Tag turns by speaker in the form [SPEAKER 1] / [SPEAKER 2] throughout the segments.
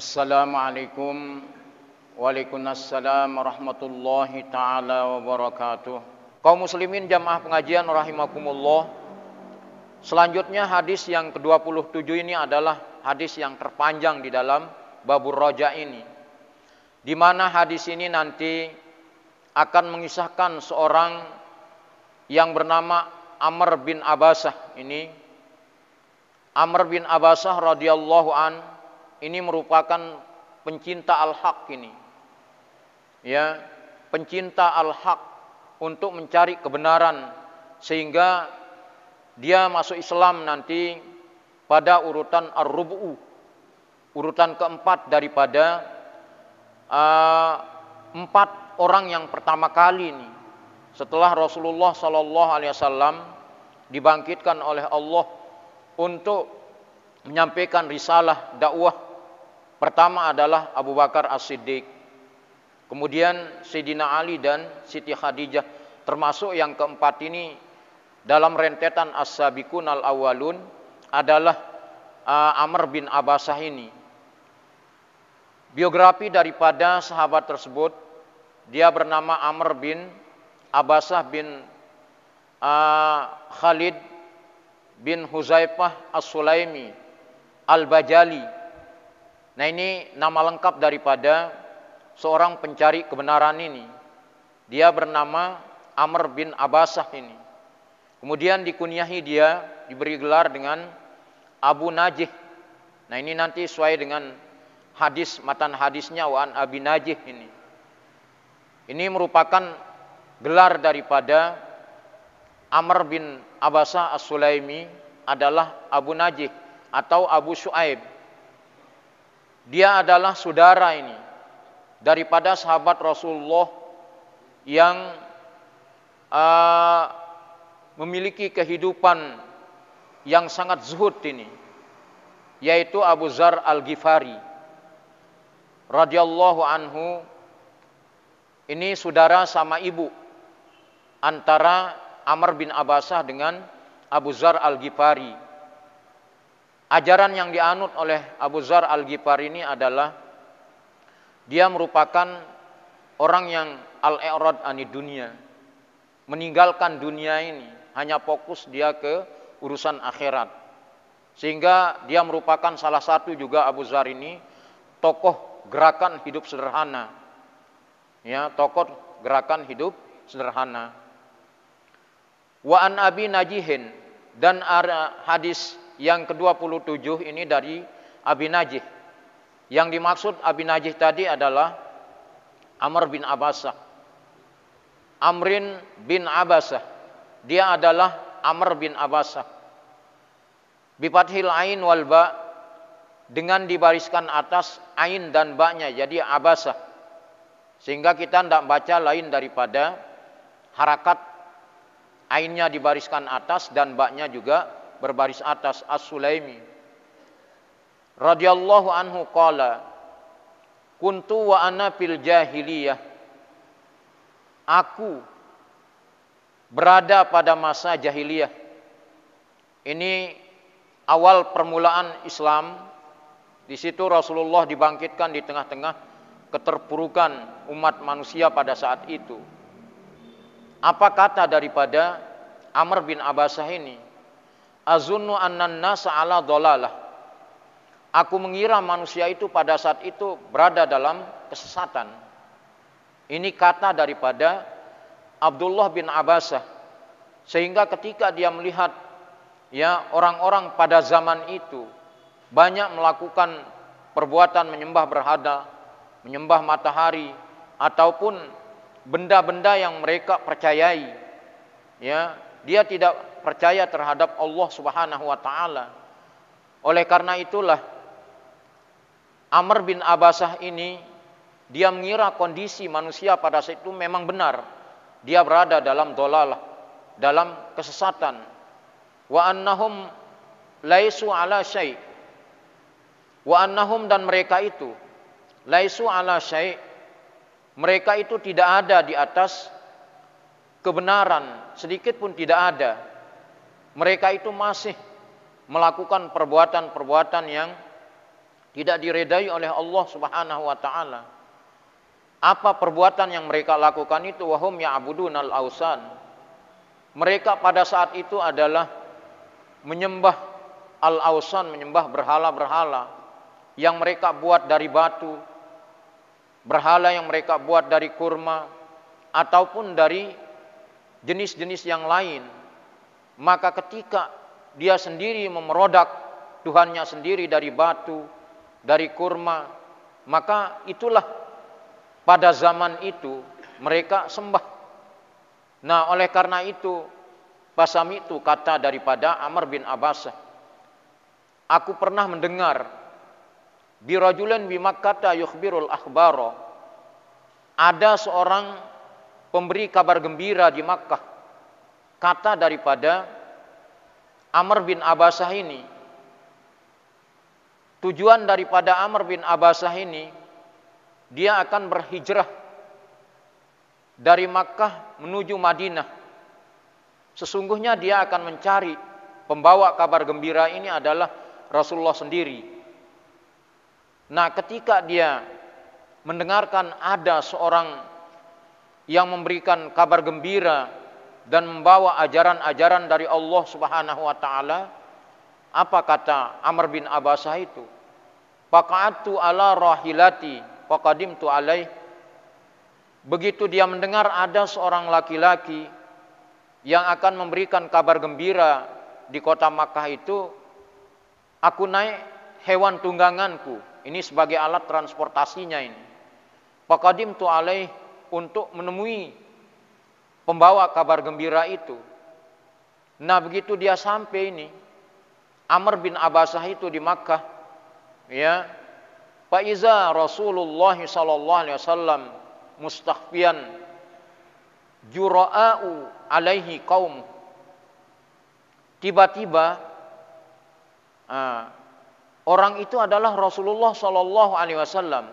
[SPEAKER 1] Assalamualaikum Waalaikumsalam warahmatullahi ta'ala wabarakatuh. Kaum muslimin jamaah pengajian rahimakumullah. Selanjutnya hadis yang ke-27 ini adalah hadis yang terpanjang di dalam Babur Roja ini, di mana hadis ini nanti akan mengisahkan seorang yang bernama Amr bin Abasah. Ini Amr bin Abasah radhiyallahu an, ini merupakan pencinta al-haq ini. Ya, pencinta al-haq untuk mencari kebenaran, sehingga dia masuk Islam nanti pada urutan ar-rubu'u, urutan keempat daripada 4 orang yang pertama kali ini setelah Rasulullah SAW dibangkitkan oleh Allah untuk menyampaikan risalah dakwah. Pertama adalah Abu Bakar As-Siddiq, kemudian Sayyidina Ali dan Siti Khadijah. Termasuk yang keempat ini dalam rentetan As-Sabiqun Al-Awwalun adalah Amr bin Abasah ini. Biografi daripada sahabat tersebut, dia bernama Amr bin Abasah bin Khalid bin Huzaifah As-Sulaimi Al-Bajali. Nah, ini nama lengkap daripada seorang pencari kebenaran ini. Dia bernama Amr bin Abasah ini. Kemudian dikunyahi, dia diberi gelar dengan Abu Najih. Nah, ini nanti sesuai dengan hadis, matan hadisnya wa an Abi Najih ini. Ini merupakan gelar daripada Amr bin Abasah As-Sulaimi adalah Abu Najih atau Abu Syuaib. Dia adalah saudara ini daripada sahabat Rasulullah yang memiliki kehidupan yang sangat zuhud ini, yaitu Abu Dzar Al-Ghifari radhiyallahu anhu. Ini saudara sama ibu antara Amr bin Abasah dengan Abu Dzar Al-Ghifari. Ajaran yang dianut oleh Abu Dzar Al-Ghifari ini adalah dia merupakan orang yang al-i'rad anid dunia, meninggalkan dunia ini, hanya fokus dia ke urusan akhirat. Sehingga dia merupakan salah satu juga Abu Dzar ini tokoh gerakan hidup sederhana. Ya, tokoh gerakan hidup sederhana. Wa an Abi Najihin, dan hadis yang ke-27 ini dari Abi Najih. Yang dimaksud Abi Najih tadi adalah Amr bin Abasah. Amrin bin Abasah, dia adalah Amr bin Abasah. Bifathil ain wal ba, dengan dibariskan atas ain dan ba-nya jadi Abasah. Sehingga kita tidak baca lain daripada harakat ainnya dibariskan atas dan ba-nya juga berbaris atas, As-Sulaimi radhiyallahu anhu qala kuntu wa ana fil jahiliyah, aku berada pada masa jahiliyah. Ini awal permulaan Islam. Di situ Rasulullah dibangkitkan di tengah-tengah keterpurukan umat manusia pada saat itu. Apa kata daripada Amr bin Abasah ini? Azunnu annan nasa ala dhalalah, aku mengira manusia itu pada saat itu berada dalam kesesatan. Ini kata daripada Abdullah bin Abasah. Sehingga ketika dia melihat ya orang-orang pada zaman itu banyak melakukan perbuatan menyembah berhala, menyembah matahari ataupun benda-benda yang mereka percayai, ya, dia tidak percaya terhadap Allah Subhanahu wa taala. Oleh karena itulah Amr bin Abasah ini dia mengira kondisi manusia pada saat itu memang benar. Dia berada dalam dhalalah, dalam kesesatan. Wa annahum laisu ala syai'. Wa annahum, dan mereka itu laisu ala syai', mereka itu tidak ada di atas kebenaran, sedikit pun tidak ada. Mereka itu masih melakukan perbuatan-perbuatan yang tidak diredai oleh Allah Subhanahu wa taala. Apa perbuatan yang mereka lakukan itu? Wahum ya'budunal ausan. Mereka pada saat itu adalah menyembah al-ausan, menyembah berhala-berhala yang mereka buat dari batu, berhala yang mereka buat dari kurma ataupun dari jenis-jenis yang lain. Maka ketika dia sendiri memerodak Tuhannya sendiri dari batu, dari kurma, maka itulah pada zaman itu mereka sembah. Nah, oleh karena itu pasami itu kata daripada Amr bin Abbasah, aku pernah mendengar birajulan bi Makkah yukhbirul akhbaro, ada seorang pemberi kabar gembira di Makkah. Kata daripada Amr bin Abbasah ini, tujuan daripada Amr bin Abbasah ini, dia akan berhijrah dari Makkah menuju Madinah. Sesungguhnya dia akan mencari pembawa kabar gembira ini adalah Rasulullah sendiri. Nah, ketika dia mendengarkan ada seorang yang memberikan kabar gembira dan membawa ajaran-ajaran dari Allah Subhanahu wa taala, apa kata Amr bin Abbasah itu? Faqa'atu ala rahilati faqadimtu alaih. Begitu dia mendengar ada seorang laki-laki yang akan memberikan kabar gembira di kota Makkah itu, aku naik hewan tungganganku, ini sebagai alat transportasinya ini. Faqadimtu alaih, untuk menemui pembawa kabar gembira itu. Nah, begitu dia sampai ini, Amr bin Abbasah itu di Makkah, ya, faiza Rasulullah sallallahu alaihi wasallam mustakhfiyan jura'u alaihi kaum. Tiba-tiba orang itu adalah Rasulullah sallallahu alaihi wasallam.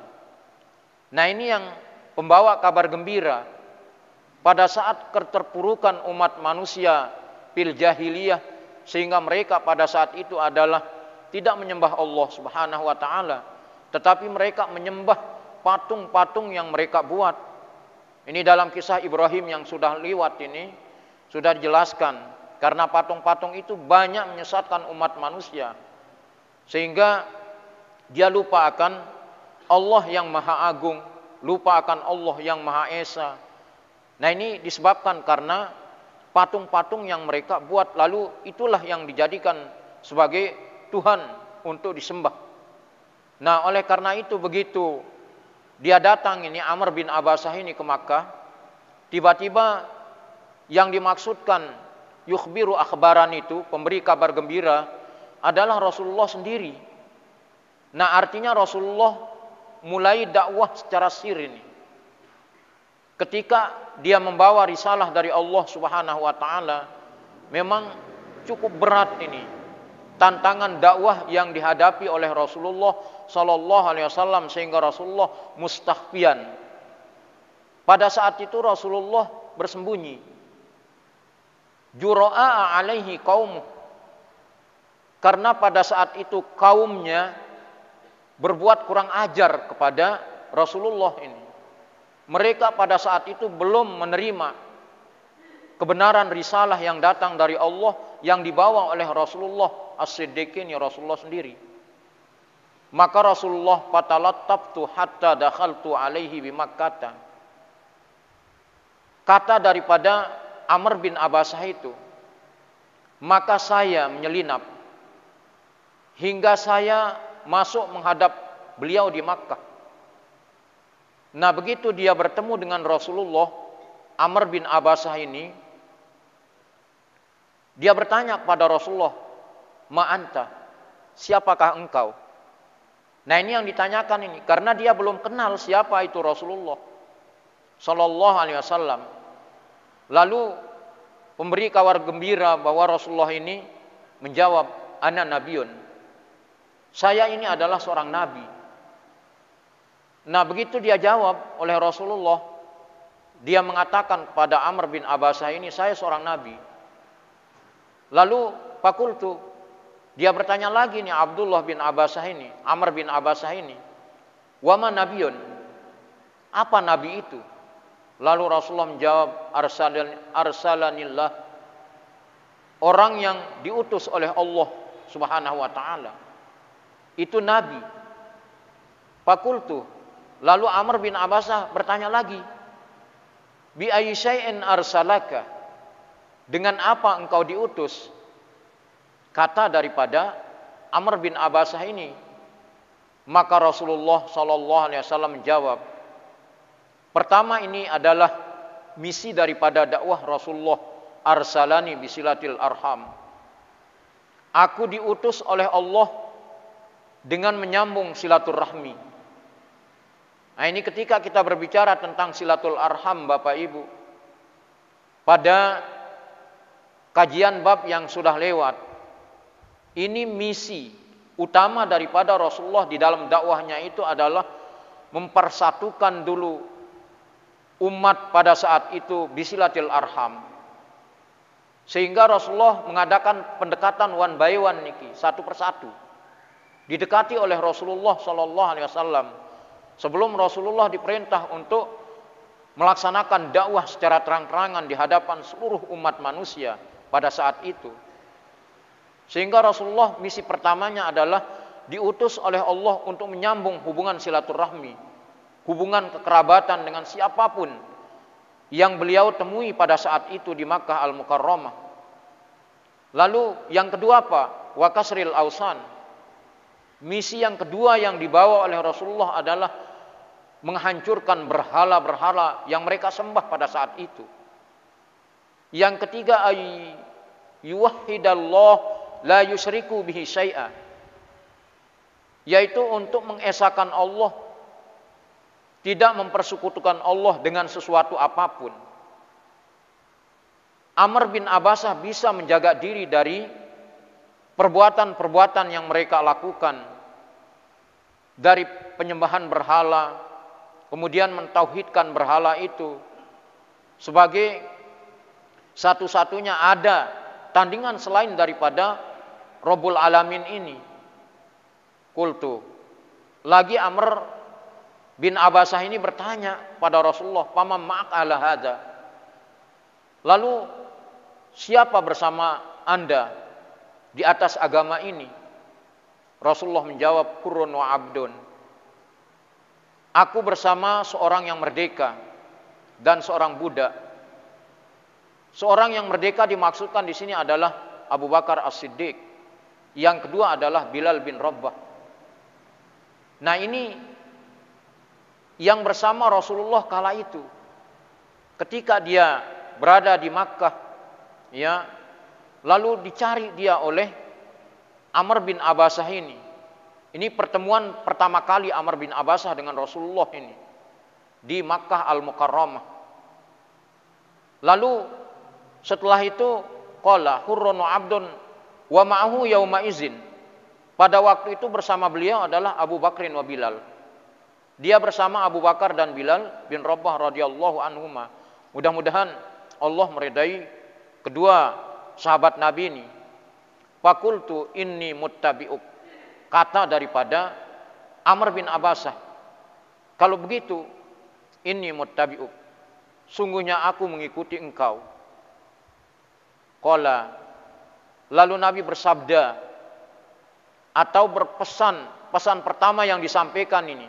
[SPEAKER 1] Nah, ini yang pembawa kabar gembira pada saat keterpurukan umat manusia fil jahiliyah, sehingga mereka pada saat itu adalah tidak menyembah Allah Subhanahu wa taala, tetapi mereka menyembah patung-patung yang mereka buat. Ini dalam kisah Ibrahim yang sudah lewat ini sudah dijelaskan, karena patung-patung itu banyak menyesatkan umat manusia sehingga dia lupa akan Allah yang Maha Agung, lupa akan Allah yang Maha Esa. Nah, ini disebabkan karena patung-patung yang mereka buat, lalu itulah yang dijadikan sebagai Tuhan untuk disembah. Nah, oleh karena itu begitu dia datang ini Amr bin Abbasah ini ke Makkah, tiba-tiba yang dimaksudkan yukhbiru akhbaran itu, pemberi kabar gembira, adalah Rasulullah sendiri. Nah, artinya Rasulullah mulai dakwah secara sir ini. Ketika dia membawa risalah dari Allah Subhanahu wa taala, memang cukup berat ini tantangan dakwah yang dihadapi oleh Rasulullah sallallahu alaihi wasallam, sehingga Rasulullah mustakhfiyan. Pada saat itu Rasulullah bersembunyi. Jura'a alaihi qaum. Karena pada saat itu kaumnya berbuat kurang ajar kepada Rasulullah ini. Mereka pada saat itu belum menerima kebenaran risalah yang datang dari Allah yang dibawa oleh Rasulullah As-Siddiqin, ya Rasulullah sendiri. Maka Rasulullah fatalattabtu hatta dakhaltu alaihi bi Makkah. Kata daripada Amr bin Abbasah itu, maka saya menyelinap hingga saya masuk menghadap beliau di Makkah. Nah, begitu dia bertemu dengan Rasulullah, Amr bin Abbasah ini, dia bertanya kepada Rasulullah, "Ma anta? Siapakah engkau?" Nah, ini yang ditanyakan ini, karena dia belum kenal siapa itu Rasulullah sallallahu alaihi wasallam. Lalu pemberi kabar gembira bahwa Rasulullah ini menjawab, "Ana nabiyun." Saya ini adalah seorang nabi. Nah, begitu dia jawab oleh Rasulullah, dia mengatakan kepada Amr bin Abbasah ini, "Saya seorang nabi." Lalu fakultu, Dia bertanya lagi nih Abdullah bin Abbasah ini, Amr bin Abbasah ini, "Wa ma nabiyun?" Apa nabi itu? Lalu Rasulullah menjawab, "Arsalanillah." Orang yang diutus oleh Allah Subhanahu wa taala. Itu nabi. Fakultu. Lalu Amr bin Abbasah bertanya lagi, "Bi ayyi syai'in arsalaka?" Dengan apa engkau diutus? Kata daripada Amr bin Abbasah ini, maka Rasulullah sallallahu alaihi wasallam menjawab, pertama ini adalah misi daripada dakwah Rasulullah, arsalani bisilatil arham. Aku diutus oleh Allah dengan menyambung silaturahmi. Nah, ini ketika kita berbicara tentang silatul arham Bapak Ibu, pada kajian bab yang sudah lewat, ini misi utama daripada Rasulullah di dalam dakwahnya itu adalah mempersatukan dulu umat pada saat itu bisilatil arham. Sehingga Rasulullah mengadakan pendekatan one by one niki, satu persatu. Didekati oleh Rasulullah sallallahu alaihi wasallam. Sebelum Rasulullah diperintah untuk melaksanakan dakwah secara terang-terangan di hadapan seluruh umat manusia pada saat itu. Sehingga Rasulullah misi pertamanya adalah diutus oleh Allah untuk menyambung hubungan silaturahmi, hubungan kekerabatan dengan siapapun yang beliau temui pada saat itu di Makkah Al-Mukarramah. Lalu yang kedua apa? Wa kasril ausan. Misi yang kedua yang dibawa oleh Rasulullah adalah menghancurkan berhala-berhala yang mereka sembah pada saat itu. Yang ketiga, ay yuwahhidallah la yusyriku bihi syai'a, yaitu untuk mengesahkan Allah, tidak mempersekutukan Allah dengan sesuatu apapun. Amr bin Abbasah bisa menjaga diri dari perbuatan-perbuatan yang mereka lakukan, dari penyembahan berhala, kemudian mentauhidkan berhala itu sebagai satu-satunya ada tandingan selain daripada Rabbul Alamin ini. Qultu. Lagi Amr bin Abbasah ini bertanya pada Rasulullah, "Fama ma'ak ala hadza?" Lalu siapa bersama Anda di atas agama ini? Rasulullah menjawab, "Qurrun wa abdun." Aku bersama seorang yang merdeka dan seorang budak. Seorang yang merdeka dimaksudkan di sini adalah Abu Bakar As-Siddiq. Yang kedua adalah Bilal bin Rabah. Nah, ini yang bersama Rasulullah kala itu. Ketika dia berada di Makkah, ya, lalu dicari dia oleh Amr bin Abbasah ini. Ini pertemuan pertama kali Amr bin Abbasah dengan Rasulullah ini di Makkah Al-Mukarramah. Lalu setelah itu qala hurrun wa abdun wa ma'ahu yauma izin. Pada waktu itu bersama beliau adalah Abu Bakrin wa Bilal. Dia bersama Abu Bakar dan Bilal bin Rabah radhiyallahu anhuma. Mudah-mudahan Allah meridai kedua sahabat Nabi ini. Fakultu inni muttabi'uk. Kata daripada Amr bin Abbasah, kalau begitu inni muttabi'uk, sungguhnya aku mengikuti engkau. Qala, lalu Nabi bersabda atau berpesan, pesan pertama yang disampaikan ini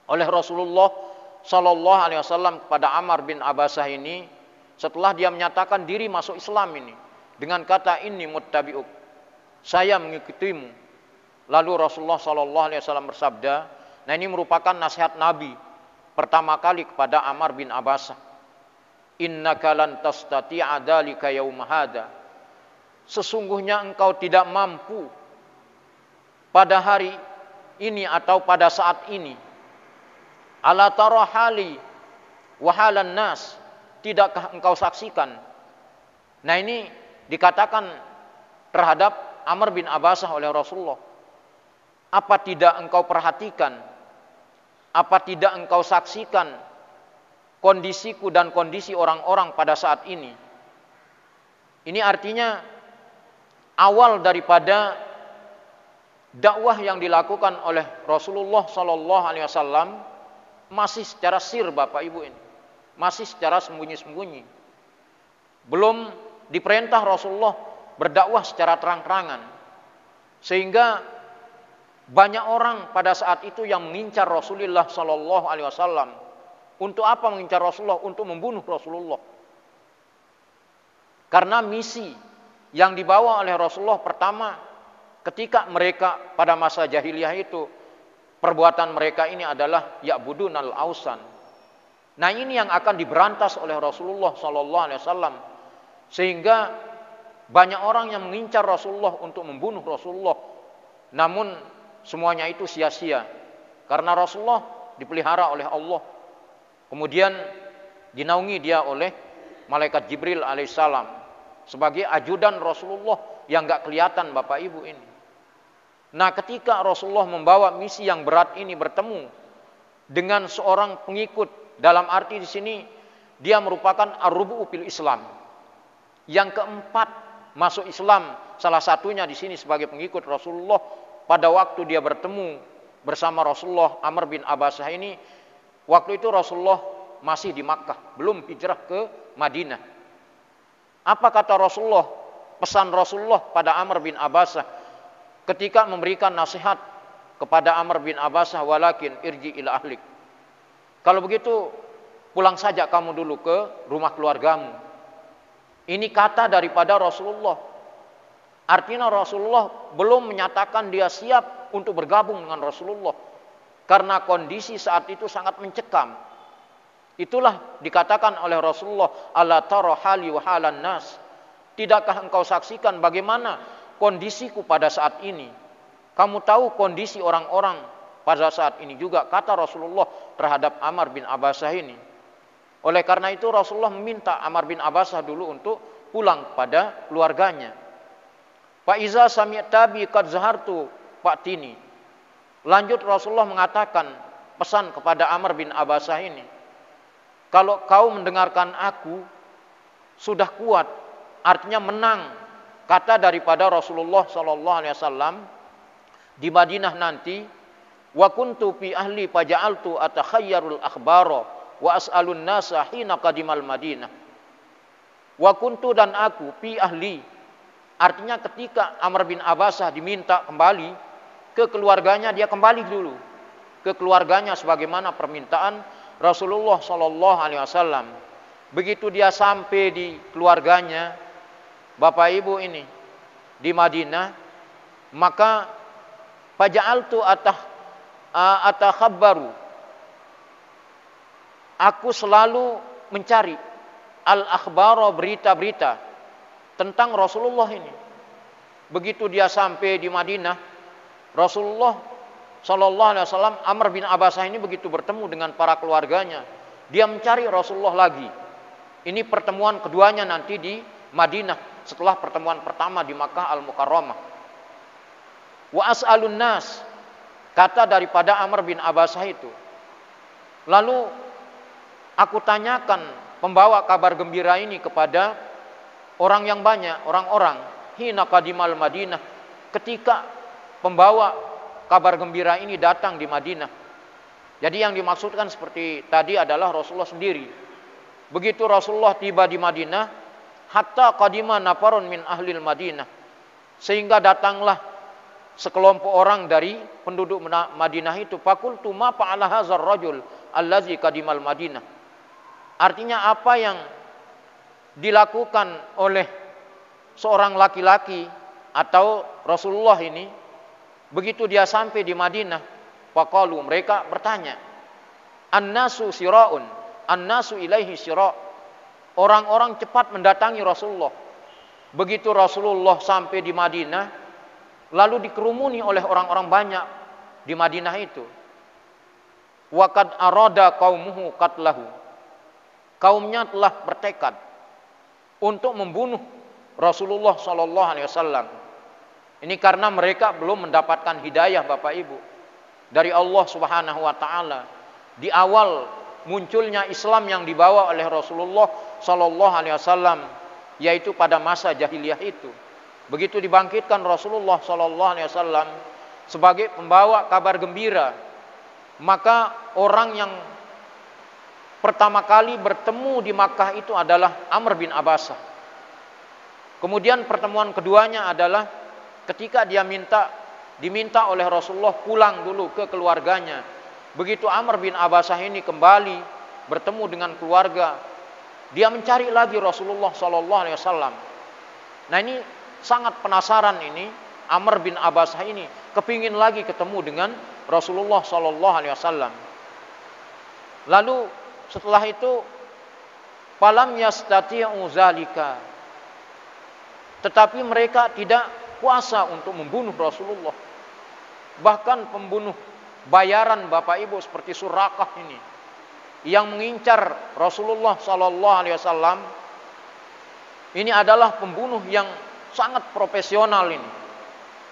[SPEAKER 1] oleh Rasulullah sallallahu alaihi wasallam kepada Amr bin Abbasah ini setelah dia menyatakan diri masuk Islam ini dengan kata inni muttabi'uk, saya mengikutimu. Lalu Rasulullah sallallahu alaihi wasallam bersabda, nah ini merupakan nasihat Nabi pertama kali kepada Amr bin Abbasah. Innaka lan tastati'a dzalika yauma hadza. Sesungguhnya engkau tidak mampu pada hari ini atau pada saat ini. Ala tara hali wa halan nas, tidakkah engkau saksikan? Nah, ini dikatakan terhadap Amr bin Abbasah oleh Rasulullah. Apa tidak engkau perhatikan? Apa tidak engkau saksikan kondisiku dan kondisi orang-orang pada saat ini? Ini artinya awal daripada dakwah yang dilakukan oleh Rasulullah Sallallahu Alaihi Wasallam masih secara sir, Bapak Ibu ini, masih secara sembunyi-sembunyi. Belum diperintah Rasulullah berdakwah secara terang-terangan, sehingga banyak orang pada saat itu yang mengincar Rasulullah Sallallahu Alaihi Wasallam. Untuk apa mengincar Rasulullah? Untuk membunuh Rasulullah. Karena misi yang dibawa oleh Rasulullah pertama, ketika mereka pada masa jahiliyah itu, perbuatan mereka ini adalah ya'budunal ausan. Nah, ini yang akan diberantas oleh Rasulullah Sallallahu Alaihi Wasallam, sehingga banyak orang yang mengincar Rasulullah untuk membunuh Rasulullah. Namun semuanya itu sia-sia, karena Rasulullah dipelihara oleh Allah. Kemudian dinaungi dia oleh malaikat Jibril alaihissalam sebagai ajudan Rasulullah yang gak kelihatan, Bapak Ibu ini. Nah, ketika Rasulullah membawa misi yang berat ini bertemu dengan seorang pengikut, dalam arti di sini dia merupakan ar-rubu'u fil Islam, yang keempat masuk Islam, salah satunya di sini sebagai pengikut Rasulullah. Pada waktu dia bertemu bersama Rasulullah, Amr bin Abbasah ini, waktu itu Rasulullah masih di Makkah, belum hijrah ke Madinah. Apa kata Rasulullah, pesan Rasulullah pada Amr bin Abbasah ketika memberikan nasihat kepada Amr bin Abbasah, walakin irji ila ahlik. Kalau begitu pulang saja kamu dulu ke rumah keluargamu. Ini kata daripada Rasulullah. Artinya Rasulullah belum menyatakan dia siap untuk bergabung dengan Rasulullah, karena kondisi saat itu sangat mencekam. Itulah dikatakan oleh Rasulullah, ala tara hali wa halan nas. Tidakkah engkau saksikan bagaimana kondisiku pada saat ini? Kamu tahu kondisi orang-orang pada saat ini juga, kata Rasulullah terhadap Amr bin Abbasah ini. Oleh karena itu Rasulullah meminta Amr bin Abbasah dulu untuk pulang kepada keluarganya. Fa iza sami'ta bi qad zahartu fa'tini. Lanjut Rasulullah mengatakan pesan kepada Amr bin Abbasah ini, kalau kau mendengarkan aku sudah kuat, artinya menang, kata daripada Rasulullah Sallallahu Alaihi Wasallam di Madinah nanti, wa kuntu fi ahli faja'altu atakhayyarul akhbara wa as'alun nasa hina qadimal Madinah. Wa kuntu, dan aku, fi ahli, artinya ketika Amr bin Abbasah diminta kembali ke keluarganya, dia kembali dulu ke keluarganya sebagaimana permintaan Rasulullah Sallallahu Alaihi Wasallam. Begitu dia sampai di keluarganya, Bapak Ibu ini, di Madinah, maka faja'altu atakhabbaru, aku selalu mencari al-akhbara, berita-berita tentang Rasulullah ini. Begitu dia sampai di Madinah, Rasulullah Sallallahu Alaihi Wasallam, Amr bin Abbasah ini begitu bertemu dengan para keluarganya, dia mencari Rasulullah lagi. Ini pertemuan keduanya nanti di Madinah setelah pertemuan pertama di Makkah Al-Mukarramah. Wa as'alun nas, kata daripada Amr bin Abbasah itu, lalu aku tanyakan pembawa kabar gembira ini kepada orang yang banyak, orang-orang, hina qadimal Madinah, ketika pembawa kabar gembira ini datang di Madinah. Jadi yang dimaksudkan seperti tadi adalah Rasulullah sendiri. Begitu Rasulullah tiba di Madinah, hatta qadima nafarun min ahlil Madinah, sehingga datanglah sekelompok orang dari penduduk Madinah itu. Fakultu ma fa'ala hadzal rajul allazi qadimal Madinah. Artinya apa yang dilakukan oleh seorang laki-laki atau Rasulullah ini begitu dia sampai di Madinah. Faqalu, mereka bertanya, annasu sira'un, annasu ilaihi sira'. Orang-orang cepat mendatangi Rasulullah. Begitu Rasulullah sampai di Madinah, lalu dikerumuni oleh orang-orang banyak di Madinah itu. Wa qad arada qaumuhu qatlahu, kaumnya telah bertekad untuk membunuh Rasulullah Sallallahu Alaihi Wasallam. Ini karena mereka belum mendapatkan hidayah, Bapak Ibu, dari Allah Subhanahu wa taala. Di awal munculnya Islam yang dibawa oleh Rasulullah Sallallahu Alaihi Wasallam, yaitu pada masa jahiliyah itu. Begitu dibangkitkan Rasulullah Sallallahu Alaihi Wasallam, sebagai pembawa kabar gembira. Maka orang yang pertama kali bertemu di Makkah itu adalah Amr bin Abasah. Kemudian pertemuan keduanya adalah ketika dia diminta oleh Rasulullah pulang dulu ke keluarganya. Begitu Amr bin Abasah ini kembali bertemu dengan keluarga, dia mencari lagi Rasulullah sallallahu alaihi wasallam. Nah, ini sangat penasaran ini Amr bin Abasah ini, kepingin lagi ketemu dengan Rasulullah sallallahu alaihi wasallam. Lalu setelah itu falam yastati'u zalika, tetapi mereka tidak kuasa untuk membunuh Rasulullah. Bahkan pembunuh bayaran Bapak Ibu seperti Surakah ini yang mengincar Rasulullah sallallahu alaihi wasallam, ini adalah pembunuh yang sangat profesional ini.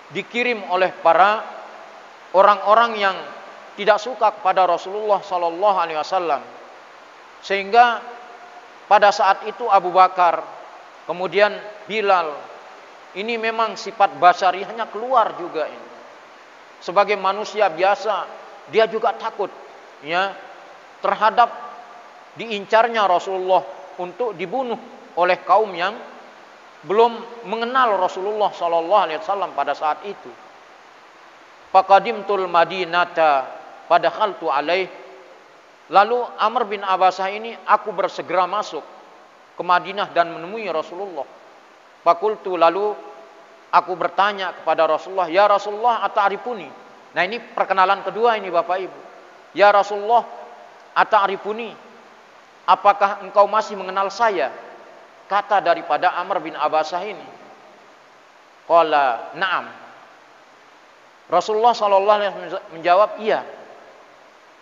[SPEAKER 1] Dikirim oleh para orang-orang yang tidak suka kepada Rasulullah sallallahu alaihi wasallam. Sehingga pada saat itu Abu Bakar, kemudian Bilal, ini memang sifat basyariahnya keluar juga ini. Sebagai manusia biasa, dia juga takut ya terhadap diincarnya Rasulullah untuk dibunuh oleh kaum yang belum mengenal Rasulullah sallallahu alaihi wasallam pada saat itu. Faqadimtul Madinata padakhaltu alaih. Lalu Amr bin Abasah ini, aku bersegera masuk ke Madinah dan menemui Rasulullah. Fakultu, lalu aku bertanya kepada Rasulullah, ya Rasulullah ata'rifuni. Nah, ini perkenalan kedua ini Bapak Ibu. Ya Rasulullah ata'rifuni, apakah engkau masih mengenal saya? Kata daripada Amr bin Abasah ini. Qala na'am. Rasulullah sallallahu alaihi wasallam menjawab, iya.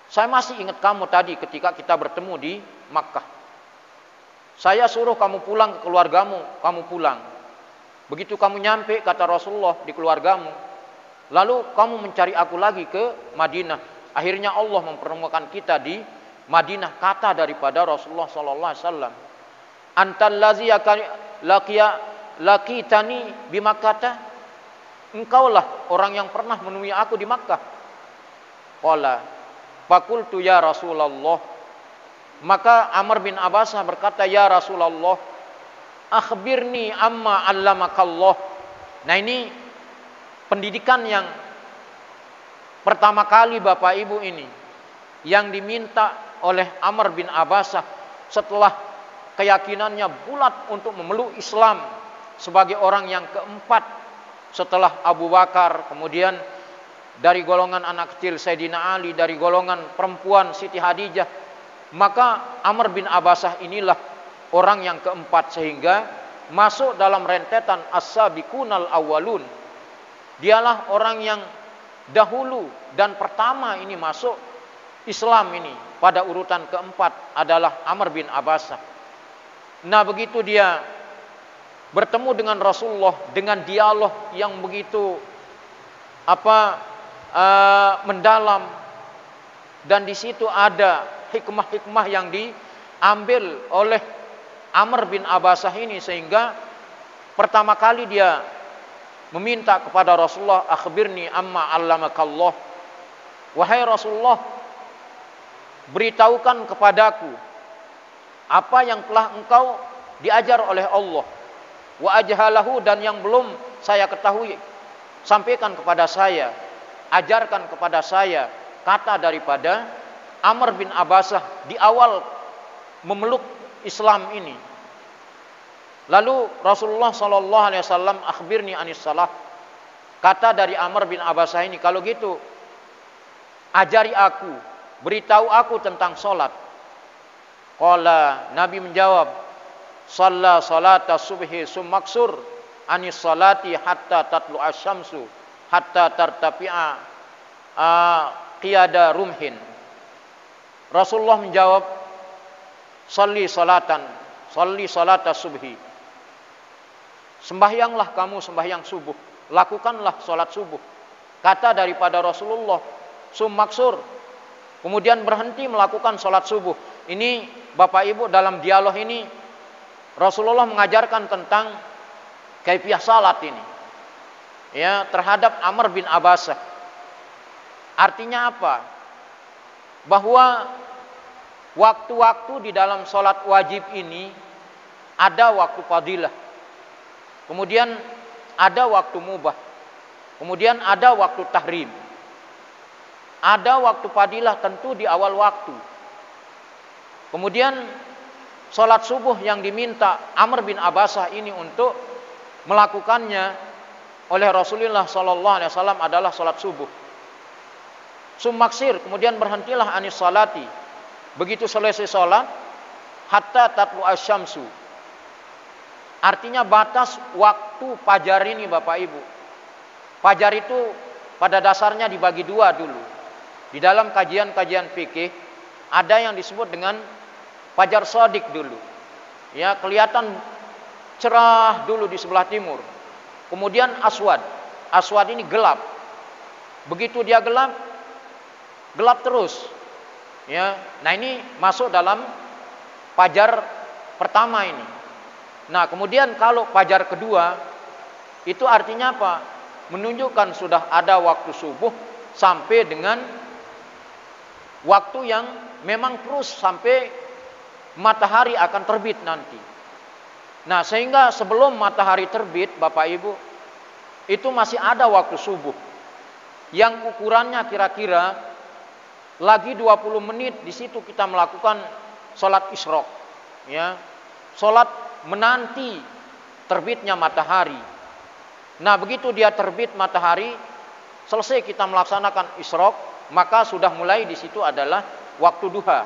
[SPEAKER 1] Saya masih ingat kamu tadi ketika kita bertemu di Makkah. Saya suruh kamu pulang ke keluargamu, kamu pulang. Begitu kamu nyampe, kata Rasulullah, di keluargamu, lalu kamu mencari aku lagi ke Madinah. Akhirnya Allah mempertemukan kita di Madinah. Kata daripada Rasulullah sallallahu alaihi wasallam, antal ladzi laqitani bi Makkah. Engkaulah orang yang pernah menemui aku di Makkah. Qala fakultu ya Rasulullah. Maka Amr bin Abasah berkata, ya Rasulullah, akhbirni amma 'allamakallah. Nah, ini pendidikan yang pertama kali Bapak Ibu ini yang diminta oleh Amr bin Abasah setelah keyakinannya bulat untuk memeluk Islam sebagai orang yang keempat setelah Abu Bakar, kemudian dari golongan anak kecil Sayyidina Ali, dari golongan perempuan Siti Hadijah. Maka Amr bin Abasah inilah orang yang keempat, sehingga masuk dalam rentetan as-sabiqunal awwalun. Dialah orang yang dahulu dan pertama ini masuk Islam ini. Pada urutan keempat adalah Amr bin Abasah. Nah, begitu dia bertemu dengan Rasulullah dengan dialog yang begitu mendalam, dan di situ ada hikmah-hikmah yang diambil oleh Amr bin Abasah ini, sehingga pertama kali dia meminta kepada Rasulullah, akhbirni amma 'allamakallah. Wahai Rasulullah, beritahukan kepadaku apa yang telah engkau diajar oleh Allah, wa ajhalahu, dan yang belum saya ketahui, sampaikan kepada saya, ajarkan kepada saya. Kata daripada Amr bin Abasah di awal memeluk Islam ini. Lalu Rasulullah sallallahu alaihi wasallam, akhbirni anis salah. Kata dari Amr bin Abasah ini, kalau gitu ajari aku, beritahu aku tentang salat. Qala, Nabi menjawab, shalla salata subhi summaksur anis salati hatta tatlu asyamsu hatta tartafi'a qiyada rumhin. Rasulullah menjawab, salli salata subhi. Sembahyanglah kamu sembahyang subuh, lakukanlah salat subuh. Kata daripada Rasulullah, summaksur, kemudian berhenti melakukan salat subuh. Ini Bapak Ibu, dalam dialog ini Rasulullah mengajarkan tentang kaifiyah salat ini, ya, terhadap Amr bin Abasah. Artinya apa? Bahwa waktu-waktu di dalam sholat wajib ini ada waktu fadilah, kemudian ada waktu mubah, kemudian ada waktu tahrim. Ada waktu fadilah tentu di awal waktu. Kemudian sholat subuh yang diminta Amr bin Abasah ini untuk melakukannya oleh Rasulullah SAW adalah sholat subuh. Summaksir, kemudian berhentilah anis salati. Begitu selesai sholat, hatta tatlu asyamsu. Artinya batas waktu fajar ini Bapak Ibu. Fajar itu pada dasarnya dibagi dua dulu. Di dalam kajian-kajian fikih ada yang disebut dengan fajar shadiq dulu. Ya, kelihatan cerah dulu di sebelah timur. Kemudian aswad. Aswad ini gelap. Begitu dia gelap, gelap terus. Ya, nah ini masuk dalam fajar pertama ini. Nah, kemudian kalau fajar kedua itu artinya apa? Menunjukkan sudah ada waktu subuh sampai dengan waktu yang memang terus sampai matahari akan terbit nanti. Nah, sehingga sebelum matahari terbit, Bapak Ibu, itu masih ada waktu subuh. Yang ukurannya kira-kira lagi 20 menit, di situ kita melakukan sholat isyraq. Ya, sholat menanti terbitnya matahari. Nah, begitu dia terbit matahari, selesai kita melaksanakan isyraq, maka sudah mulai di situ adalah waktu duha.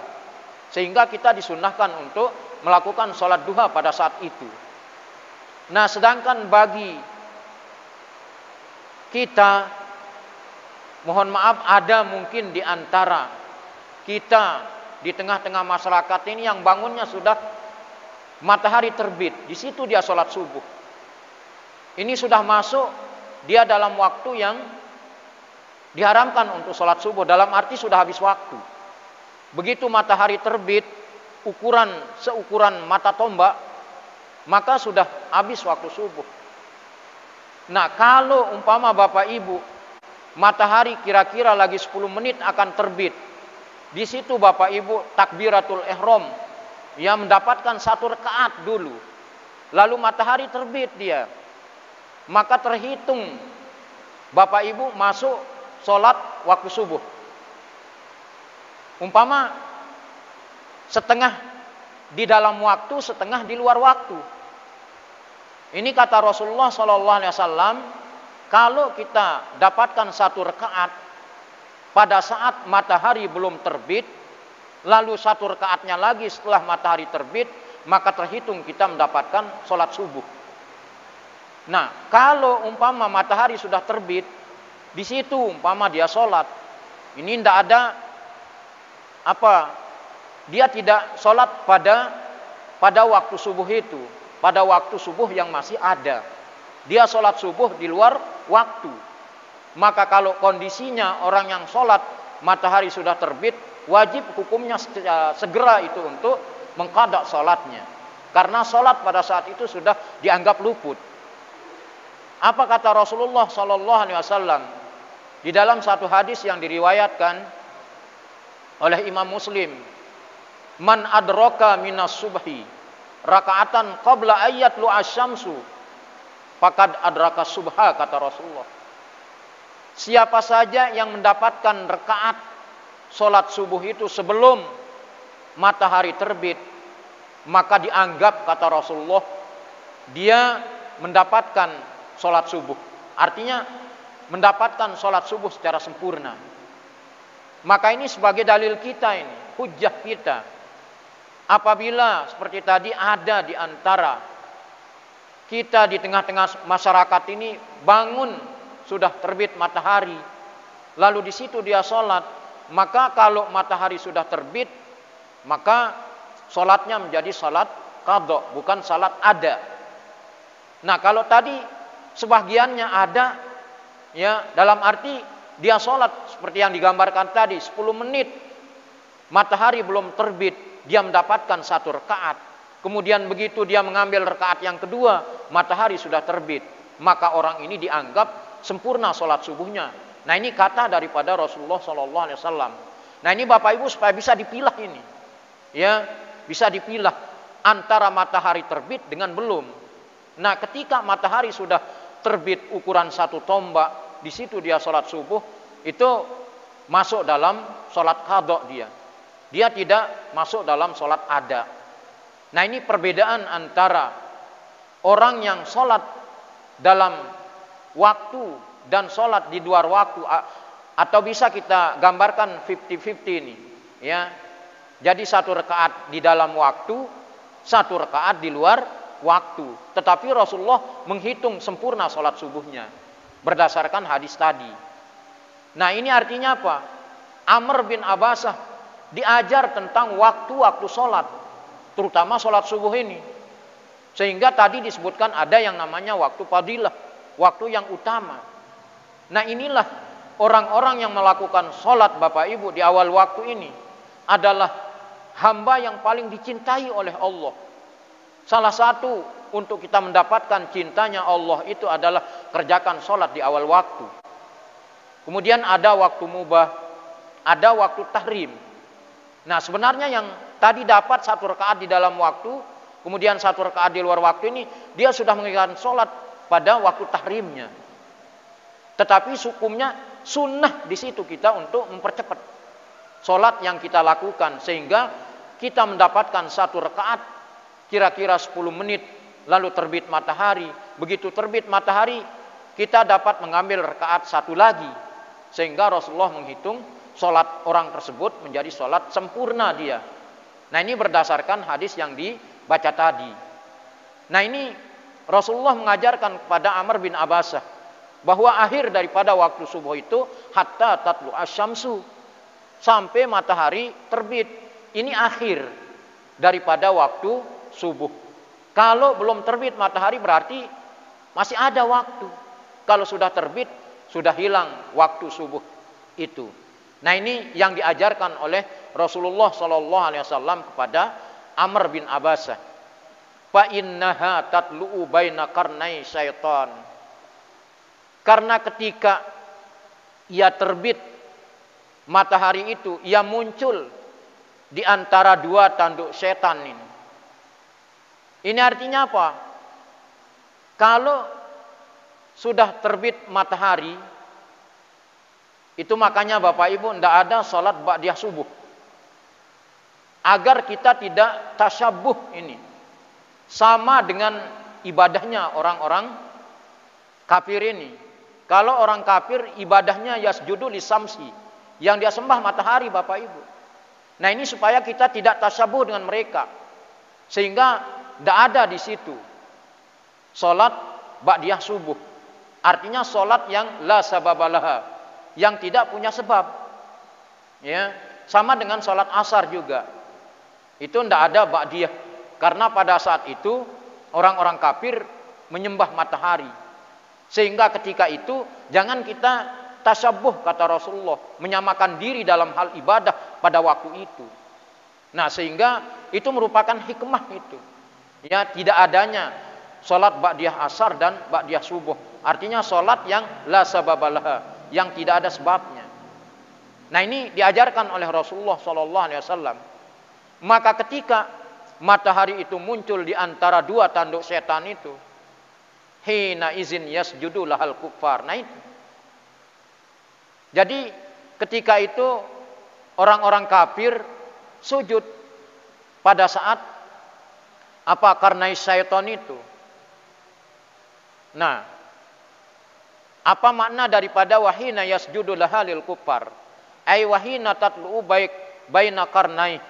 [SPEAKER 1] Sehingga kita disunnahkan untuk melakukan sholat duha pada saat itu. Nah, sedangkan bagi kita, mohon maaf, ada mungkin di antara kita di tengah-tengah masyarakat ini yang bangunnya sudah matahari terbit. Di situ dia sholat subuh. Ini sudah masuk dia dalam waktu yang diharamkan untuk sholat subuh, dalam arti sudah habis waktu. Begitu matahari terbit, seukuran mata tombak, maka sudah habis waktu subuh. Nah, kalau umpama Bapak Ibu, matahari kira-kira lagi 10 menit akan terbit, di situ Bapak Ibu takbiratul ihram, yang mendapatkan 1 rakaat dulu, lalu matahari terbit dia, maka terhitung Bapak Ibu masuk sholat waktu subuh. Umpama setengah di dalam waktu, setengah di luar waktu. Ini kata Rasulullah SAW, kalau kita dapatkan 1 rakaat pada saat matahari belum terbit, lalu 1 rakaatnya lagi setelah matahari terbit, maka terhitung kita mendapatkan sholat subuh. Nah, kalau umpama matahari sudah terbit, di situ umpama dia sholat, ini tidak ada apa, dia tidak sholat pada waktu subuh itu, pada waktu subuh yang masih ada, dia sholat subuh di luar waktu. Maka kalau kondisinya orang yang sholat matahari sudah terbit, wajib hukumnya segera itu untuk mengqada sholatnya, karena sholat pada saat itu sudah dianggap luput. Apa kata Rasulullah SAW di dalam satu hadis yang diriwayatkan oleh Imam Muslim? Man adraka minas subhi rakaatan qabla ayat lu asyamsu faqad adraka subha, kata Rasulullah. Siapa saja yang mendapatkan rakaat sholat subuh itu sebelum matahari terbit, maka dianggap, kata Rasulullah, dia mendapatkan sholat subuh. Artinya mendapatkan sholat subuh secara sempurna. Maka ini sebagai dalil kita, ini hujjah kita. Apabila seperti tadi ada di antara kita di tengah-tengah masyarakat ini bangun sudah terbit matahari, lalu di situ dia sholat, maka kalau matahari sudah terbit, maka sholatnya menjadi sholat qadha, bukan sholat ada. Nah, kalau tadi sebagiannya ada, ya, dalam arti dia sholat seperti yang digambarkan tadi, 10 menit matahari belum terbit, dia mendapatkan 1 rakaat. Kemudian begitu dia mengambil rakaat yang kedua, matahari sudah terbit, maka orang ini dianggap sempurna sholat subuhnya. Nah, ini kata daripada Rasulullah Sallallahu Alaihi Wasallam. Nah, ini Bapak Ibu supaya bisa dipilah ini, ya, bisa dipilah antara matahari terbit dengan belum. Nah, ketika matahari sudah terbit ukuran 1 tombak, di situ dia sholat subuh, itu masuk dalam sholat qadha dia. Dia tidak masuk dalam sholat ada. Nah, ini perbedaan antara orang yang sholat dalam waktu dan sholat di luar waktu, atau bisa kita gambarkan 50-50 ini, ya. Jadi 1 rakaat di dalam waktu, 1 rakaat di luar waktu. Tetapi Rasulullah menghitung sempurna sholat subuhnya berdasarkan hadis tadi. Nah, ini artinya apa? Amr bin Abasah diajar tentang waktu-waktu sholat, terutama sholat subuh ini. Sehingga tadi disebutkan ada yang namanya waktu fadilah, waktu yang utama. Nah, inilah orang-orang yang melakukan sholat Bapak Ibu di awal waktu ini adalah hamba yang paling dicintai oleh Allah. Salah satu untuk kita mendapatkan cintanya Allah itu adalah kerjakan sholat di awal waktu. Kemudian ada waktu mubah, ada waktu tahrim. Nah, sebenarnya yang tadi dapat 1 rakaat di dalam waktu, kemudian 1 rakaat di luar waktu ini, dia sudah mengerjakan sholat pada waktu tahrimnya. Tetapi hukumnya sunnah di situ kita untuk mempercepat sholat yang kita lakukan, sehingga kita mendapatkan 1 rakaat kira-kira 10 menit, lalu terbit matahari. Begitu terbit matahari, kita dapat mengambil rakaat 1 lagi, sehingga Rasulullah menghitung sholat orang tersebut menjadi sholat sempurna dia. Nah, ini berdasarkan hadis yang dibaca tadi. Nah, ini Rasulullah mengajarkan kepada Amr bin Abasah bahwa akhir daripada waktu subuh itu hatta tatlu asyamsu, sampai matahari terbit. Ini akhir daripada waktu subuh. Kalau belum terbit matahari berarti masih ada waktu. Kalau sudah terbit sudah hilang waktu subuh itu. Nah, ini yang diajarkan oleh Rasulullah Sallallahu Alaihi Wasallam kepada Amr bin Abasah. Fa innaha tatlu'u baina qarnai syaitan. Karena ketika ia terbit matahari itu, ia muncul di antara 2 tanduk setan ini. Ini artinya apa? Kalau sudah terbit matahari, itu makanya Bapak Ibu tidak ada sholat ba'diyah subuh. Agar kita tidak tasyabuh ini. Sama dengan ibadahnya orang-orang kafir ini. Kalau orang kafir ibadahnya yasjudu lisamsi, yang dia sembah matahari Bapak Ibu. Nah, ini supaya kita tidak tasyabuh dengan mereka. Sehingga tidak ada di situ sholat ba'diyah subuh. Artinya sholat yang la sababalaha, yang tidak punya sebab. Ya, sama dengan sholat asar juga. Itu tidak ada ba'diyah. Karena pada saat itu orang-orang kafir menyembah matahari. Sehingga ketika itu jangan kita tasyabuh, kata Rasulullah, menyamakan diri dalam hal ibadah pada waktu itu. Nah, sehingga itu merupakan hikmah itu. Ya, tidak adanya sholat ba'diyah asar dan ba'diyah subuh. Artinya sholat yang la sababalaha, yang tidak ada sebabnya. Nah, ini diajarkan oleh Rasulullah Sallallahu Alaihi Wasallam. Maka ketika matahari itu muncul di antara 2 tanduk setan itu, hina izin yasjudu lahal kuffar. Nah, itu. Jadi ketika itu orang-orang kafir sujud pada saat apa? Karena syaitan itu. Nah, apa makna daripada wahina yasjudu lahalil kuffar? Ai wahina tatlu baina qarnai.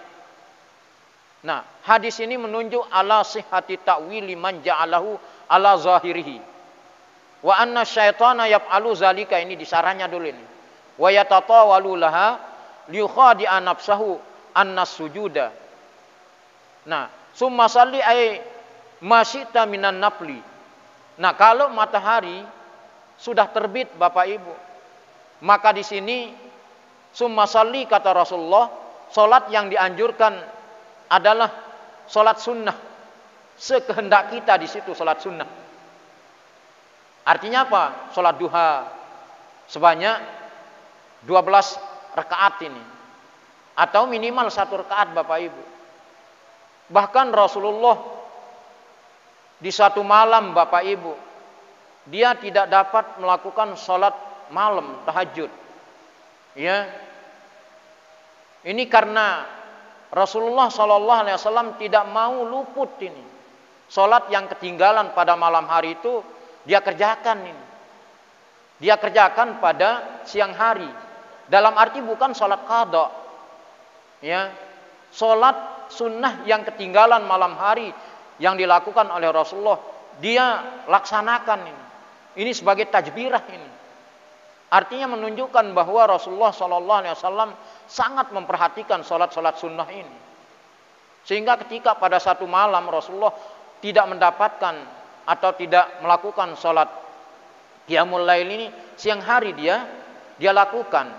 [SPEAKER 1] Nah, hadis ini menunjuk ala sihhati ta'wili man ja'alahu ala zahirihi. Wa anna syaitana yaf'alu zalika, ini disaranya dulu ini. Wa yatatawalu laha liyukhadi'a nafsahu annas sujuda. Nah, summa salli ay masyita minan nafli. Nah, kalau matahari sudah terbit Bapak Ibu, maka di sini summa salli, kata Rasulullah, salat yang dianjurkan adalah salat sunnah. Sekehendak kita di situ salat sunnah. Artinya apa? Salat duha sebanyak 12 rakaat ini. Atau minimal 1 rakaat Bapak Ibu. Bahkan Rasulullah di satu malam Bapak Ibu, dia tidak dapat melakukan sholat malam tahajud. Ya. Ini karena Rasulullah SAW tidak mau luput ini. Sholat yang ketinggalan pada malam hari itu dia kerjakan ini. Dia kerjakan pada siang hari. Dalam arti bukan sholat qadha. Ya. Sholat sunnah yang ketinggalan malam hari yang dilakukan oleh Rasulullah, dia laksanakan ini. Ini sebagai tajbirah ini. Artinya menunjukkan bahwa Rasulullah SAW sangat memperhatikan sholat-sholat sunnah ini. Sehingga ketika pada satu malam Rasulullah tidak mendapatkan atau tidak melakukan sholat qiyamul lail ini, siang hari dia lakukan.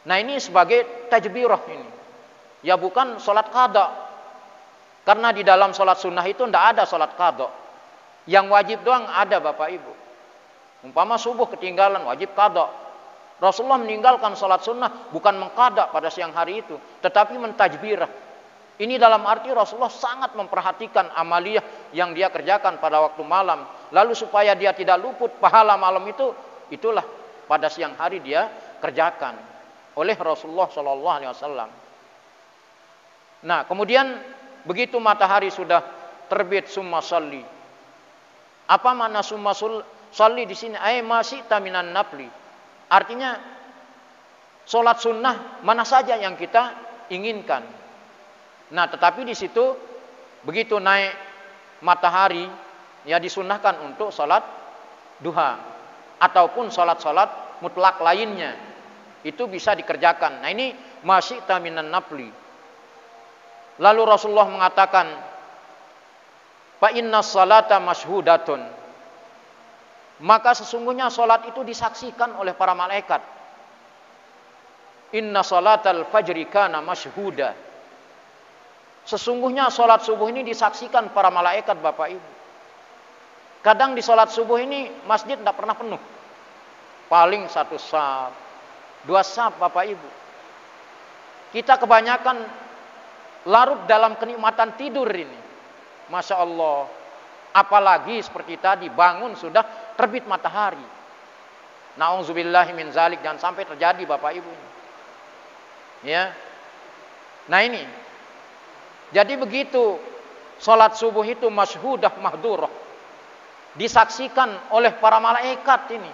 [SPEAKER 1] Nah ini sebagai tajbirah ini. Ya bukan sholat qadha. Karena di dalam sholat sunnah itu tidak ada sholat qadha. Yang wajib doang ada Bapak Ibu. Umpama subuh ketinggalan wajib qadha. Rasulullah meninggalkan sholat sunnah bukan mengqadha pada siang hari itu, tetapi mentajbirah. Ini dalam arti Rasulullah sangat memperhatikan amaliyah yang dia kerjakan pada waktu malam. Lalu supaya dia tidak luput pahala malam itu, itulah pada siang hari dia kerjakan oleh Rasulullah SAW. Nah kemudian begitu matahari sudah terbit summa sholli. Apa makna summa sholli di sini? Ai masita minan nafli. Artinya salat sunnah mana saja yang kita inginkan. Nah, tetapi di situ begitu naik matahari ya disunnahkan untuk salat duha ataupun salat-salat mutlak lainnya. Itu bisa dikerjakan. Nah, ini masita minan nafli. Lalu Rasulullah mengatakan, fa inna salata mashhudatun. Maka sesungguhnya salat itu disaksikan oleh para malaikat. Inna salatal fajri kana mashhuda. Sesungguhnya salat subuh ini disaksikan para malaikat Bapak Ibu. Kadang di salat subuh ini masjid tidak pernah penuh. Paling 1 saf, 2 saf Bapak Ibu. Kita kebanyakan larut dalam kenikmatan tidur ini. Masya Allah. Apalagi seperti tadi bangun sudah terbit matahari. Na'udzubillahi min zalik. Jangan sampai terjadi Bapak Ibu. Ya. Nah ini. Jadi begitu sholat subuh itu masyhudah mahdurah. Disaksikan oleh para malaikat ini.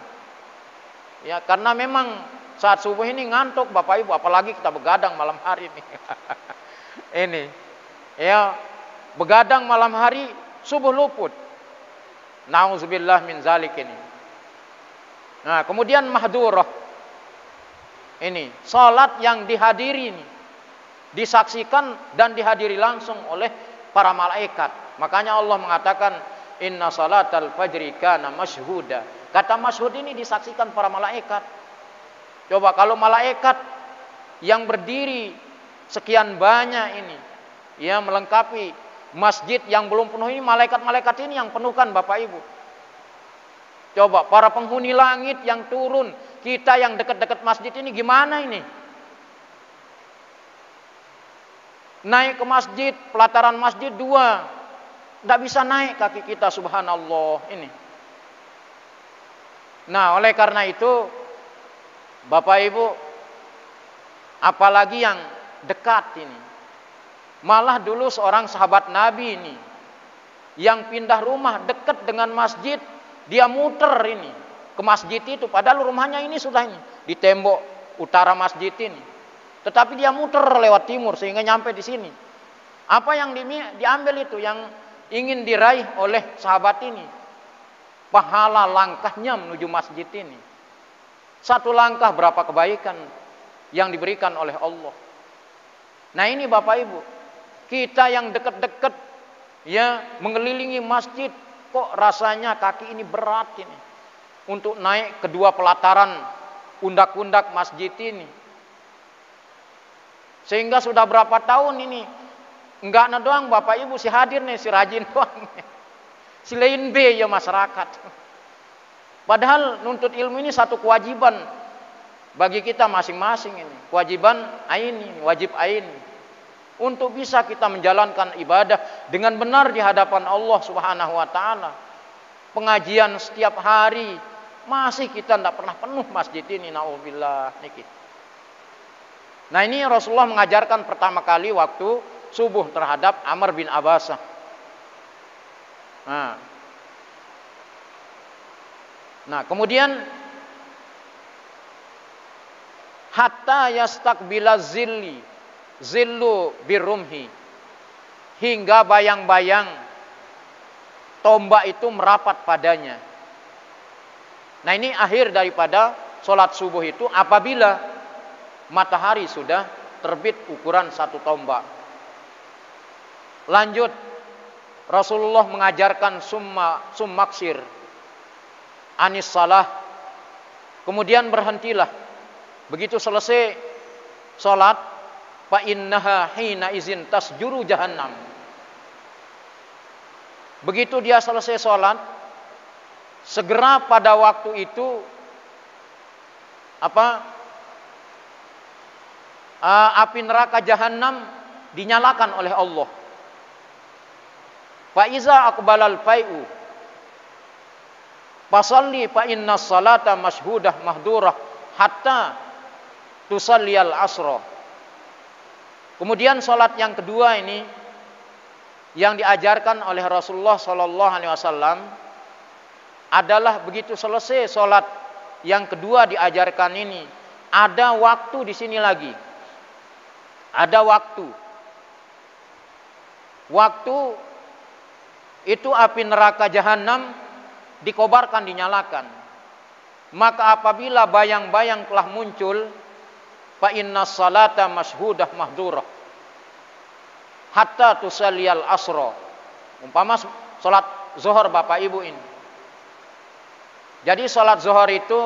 [SPEAKER 1] Ya, karena memang saat subuh ini ngantuk Bapak Ibu. Apalagi kita begadang malam hari ini. Ini ya begadang malam hari subuh luput. Nauzubillah min zalik ini. Nah, kemudian mahdurah. Ini salat yang dihadiri ini disaksikan dan dihadiri langsung oleh para malaikat. Makanya Allah mengatakan inna salatal fajri kana masyhuda. Kata masyhud ini disaksikan para malaikat. Coba kalau malaikat yang berdiri sekian banyak ini ya melengkapi masjid yang belum penuh ini, malaikat-malaikat ini yang penuhkan Bapak Ibu. Coba para penghuni langit yang turun, kita yang dekat-dekat masjid ini gimana ini? Naik ke masjid, pelataran masjid 2, tidak bisa naik kaki kita, subhanallah ini. Nah oleh karena itu Bapak Ibu, apalagi yang dekat ini. Malah dulu seorang sahabat Nabi ini yang pindah rumah dekat dengan masjid, dia muter ini ke masjid itu, padahal rumahnya ini sudah ini di tembok utara masjid ini. Tetapi dia muter lewat timur sehingga nyampe di sini. Apa yang diambil itu yang ingin diraih oleh sahabat ini? Pahala langkahnya menuju masjid ini. 1 langkah berapa kebaikan yang diberikan oleh Allah. Nah ini Bapak Ibu, kita yang dekat-dekat ya mengelilingi masjid, kok rasanya kaki ini berat ini untuk naik kedua pelataran undak-undak masjid ini. Sehingga sudah berapa tahun ini enggak ada doang Bapak Ibu si hadir nih, si rajin doang. Si lain B ya masyarakat. Padahal nuntut ilmu ini satu kewajiban bagi kita masing-masing ini. Kewajiban aini, wajib aini. Untuk bisa kita menjalankan ibadah dengan benar di hadapan Allah Subhanahu wa taala. Pengajian setiap hari, masih kita tidak pernah penuh masjid ini, naudzubillah niki. Nah, ini Rasulullah mengajarkan pertama kali waktu subuh terhadap Amr bin Abbasah. Nah, kemudian hatta yastaqbila zillu birumhi, hingga bayang-bayang tombak itu merapat padanya. Nah, ini akhir daripada sholat subuh itu apabila matahari sudah terbit ukuran 1 tombak. Lanjut, Rasulullah mengajarkan summaksir anis salah. Kemudian berhentilah. Begitu selesai sholat, fa innaha hina izin tasjuru jahannam. Begitu dia selesai sholat, segera pada waktu itu api neraka jahanam dinyalakan oleh Allah. Fa iza aqbalal fai'u fasalli fa inna salata mashhudah mahdurah hatta tusalliyal asra. Kemudian salat yang kedua ini yang diajarkan oleh Rasulullah sallallahu alaihi wasallam adalah begitu selesai salat yang kedua diajarkan ini, ada waktu di sini lagi. Ada waktu. Waktu itu api neraka jahanam dikobarkan, dinyalakan. Maka apabila bayang-bayang telah muncul, fa inna salata mashhudah mahdurah hatta tusalliyal asra. Umpama salat zuhur Bapak Ibu ini. Jadi salat zuhur itu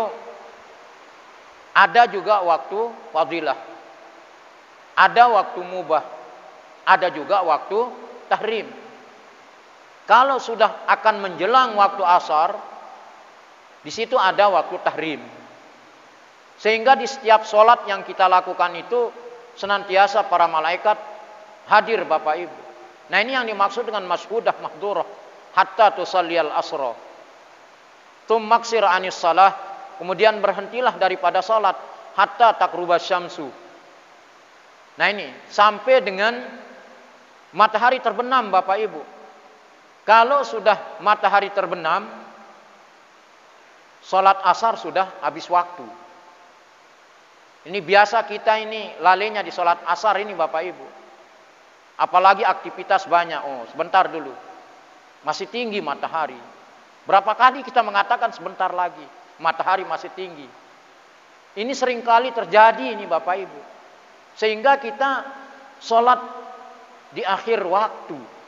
[SPEAKER 1] ada juga waktu fadilah. Ada waktu mubah, ada juga waktu tahrim. Kalau sudah akan menjelang waktu asar, di situ ada waktu tahrim. Sehingga di setiap sholat yang kita lakukan itu senantiasa para malaikat hadir Bapak Ibu. Nah, ini yang dimaksud dengan mashhudah mahdurah hatta tusalliyal asra. Tummaksir anis salah, kemudian berhentilah daripada salat hatta takrubas syamsu. Nah, ini sampai dengan matahari terbenam Bapak Ibu. Kalau sudah matahari terbenam, sholat asar sudah habis waktu. Ini biasa kita ini lalainya di sholat asar ini Bapak Ibu. Apalagi aktivitas banyak. Oh, sebentar dulu. Masih tinggi matahari. Berapa kali kita mengatakan sebentar lagi. Matahari masih tinggi. Ini seringkali terjadi ini Bapak Ibu. Sehingga kita sholat di akhir waktu.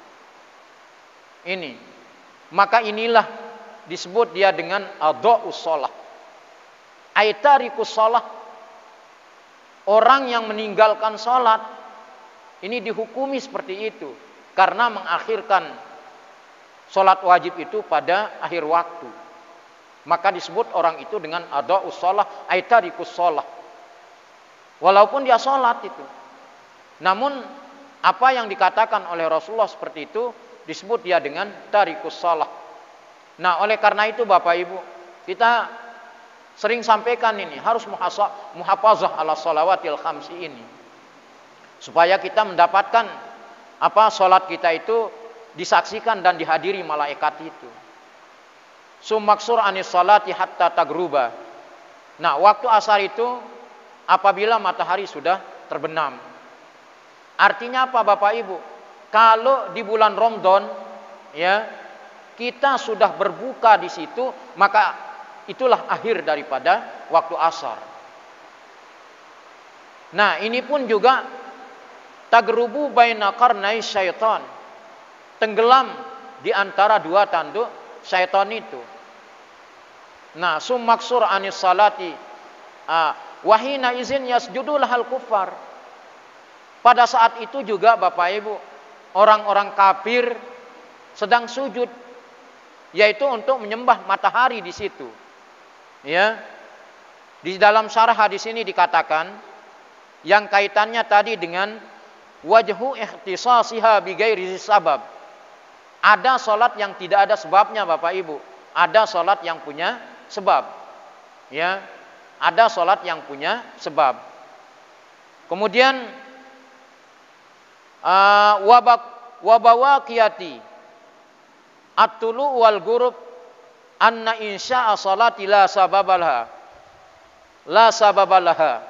[SPEAKER 1] Ini. Maka inilah disebut dia dengan adha'us shalah. Aitarikus shalah. Orang yang meninggalkan sholat ini dihukumi seperti itu. Karena mengakhirkan sholat wajib itu pada akhir waktu. Maka disebut orang itu dengan adha'us shalah, aitarikus shalah. Walaupun dia sholat itu. Namun apa yang dikatakan oleh Rasulullah seperti itu disebut dia dengan tarikus shalah. Nah, oleh karena itu Bapak Ibu, kita sering sampaikan ini harus muhafazah ala shalawatil khamsi ini. Supaya kita mendapatkan sholat kita itu disaksikan dan dihadiri malaikat itu. Sumaksur anis salati hatta tagruba. Nah, waktu asar itu apabila matahari sudah terbenam. Artinya apa Bapak Ibu? Kalau di bulan Ramadan ya, kita sudah berbuka di situ, maka itulah akhir daripada waktu asar. Nah, ini pun juga tagrubu baina qarnai syaitan. Tenggelam di antara dua tanduk syaitan itu. Nah, summaksur anis salati wahina izin yasjudul hal kufar. Pada saat itu juga Bapak Ibu, orang-orang kafir sedang sujud, yaitu untuk menyembah matahari di situ. Ya. Di dalam syarah hadis ini dikatakan yang kaitannya tadi dengan wajhu ikhtisasiha bi ghairi sabab. Ada salat yang tidak ada sebabnya Bapak Ibu. Ada salat yang punya sebab. Ya. Ada salat yang punya sebab. Kemudian wabawaqiyati at-tulu wal ghurub anna insya'a salati la sababalaha. La sababalaha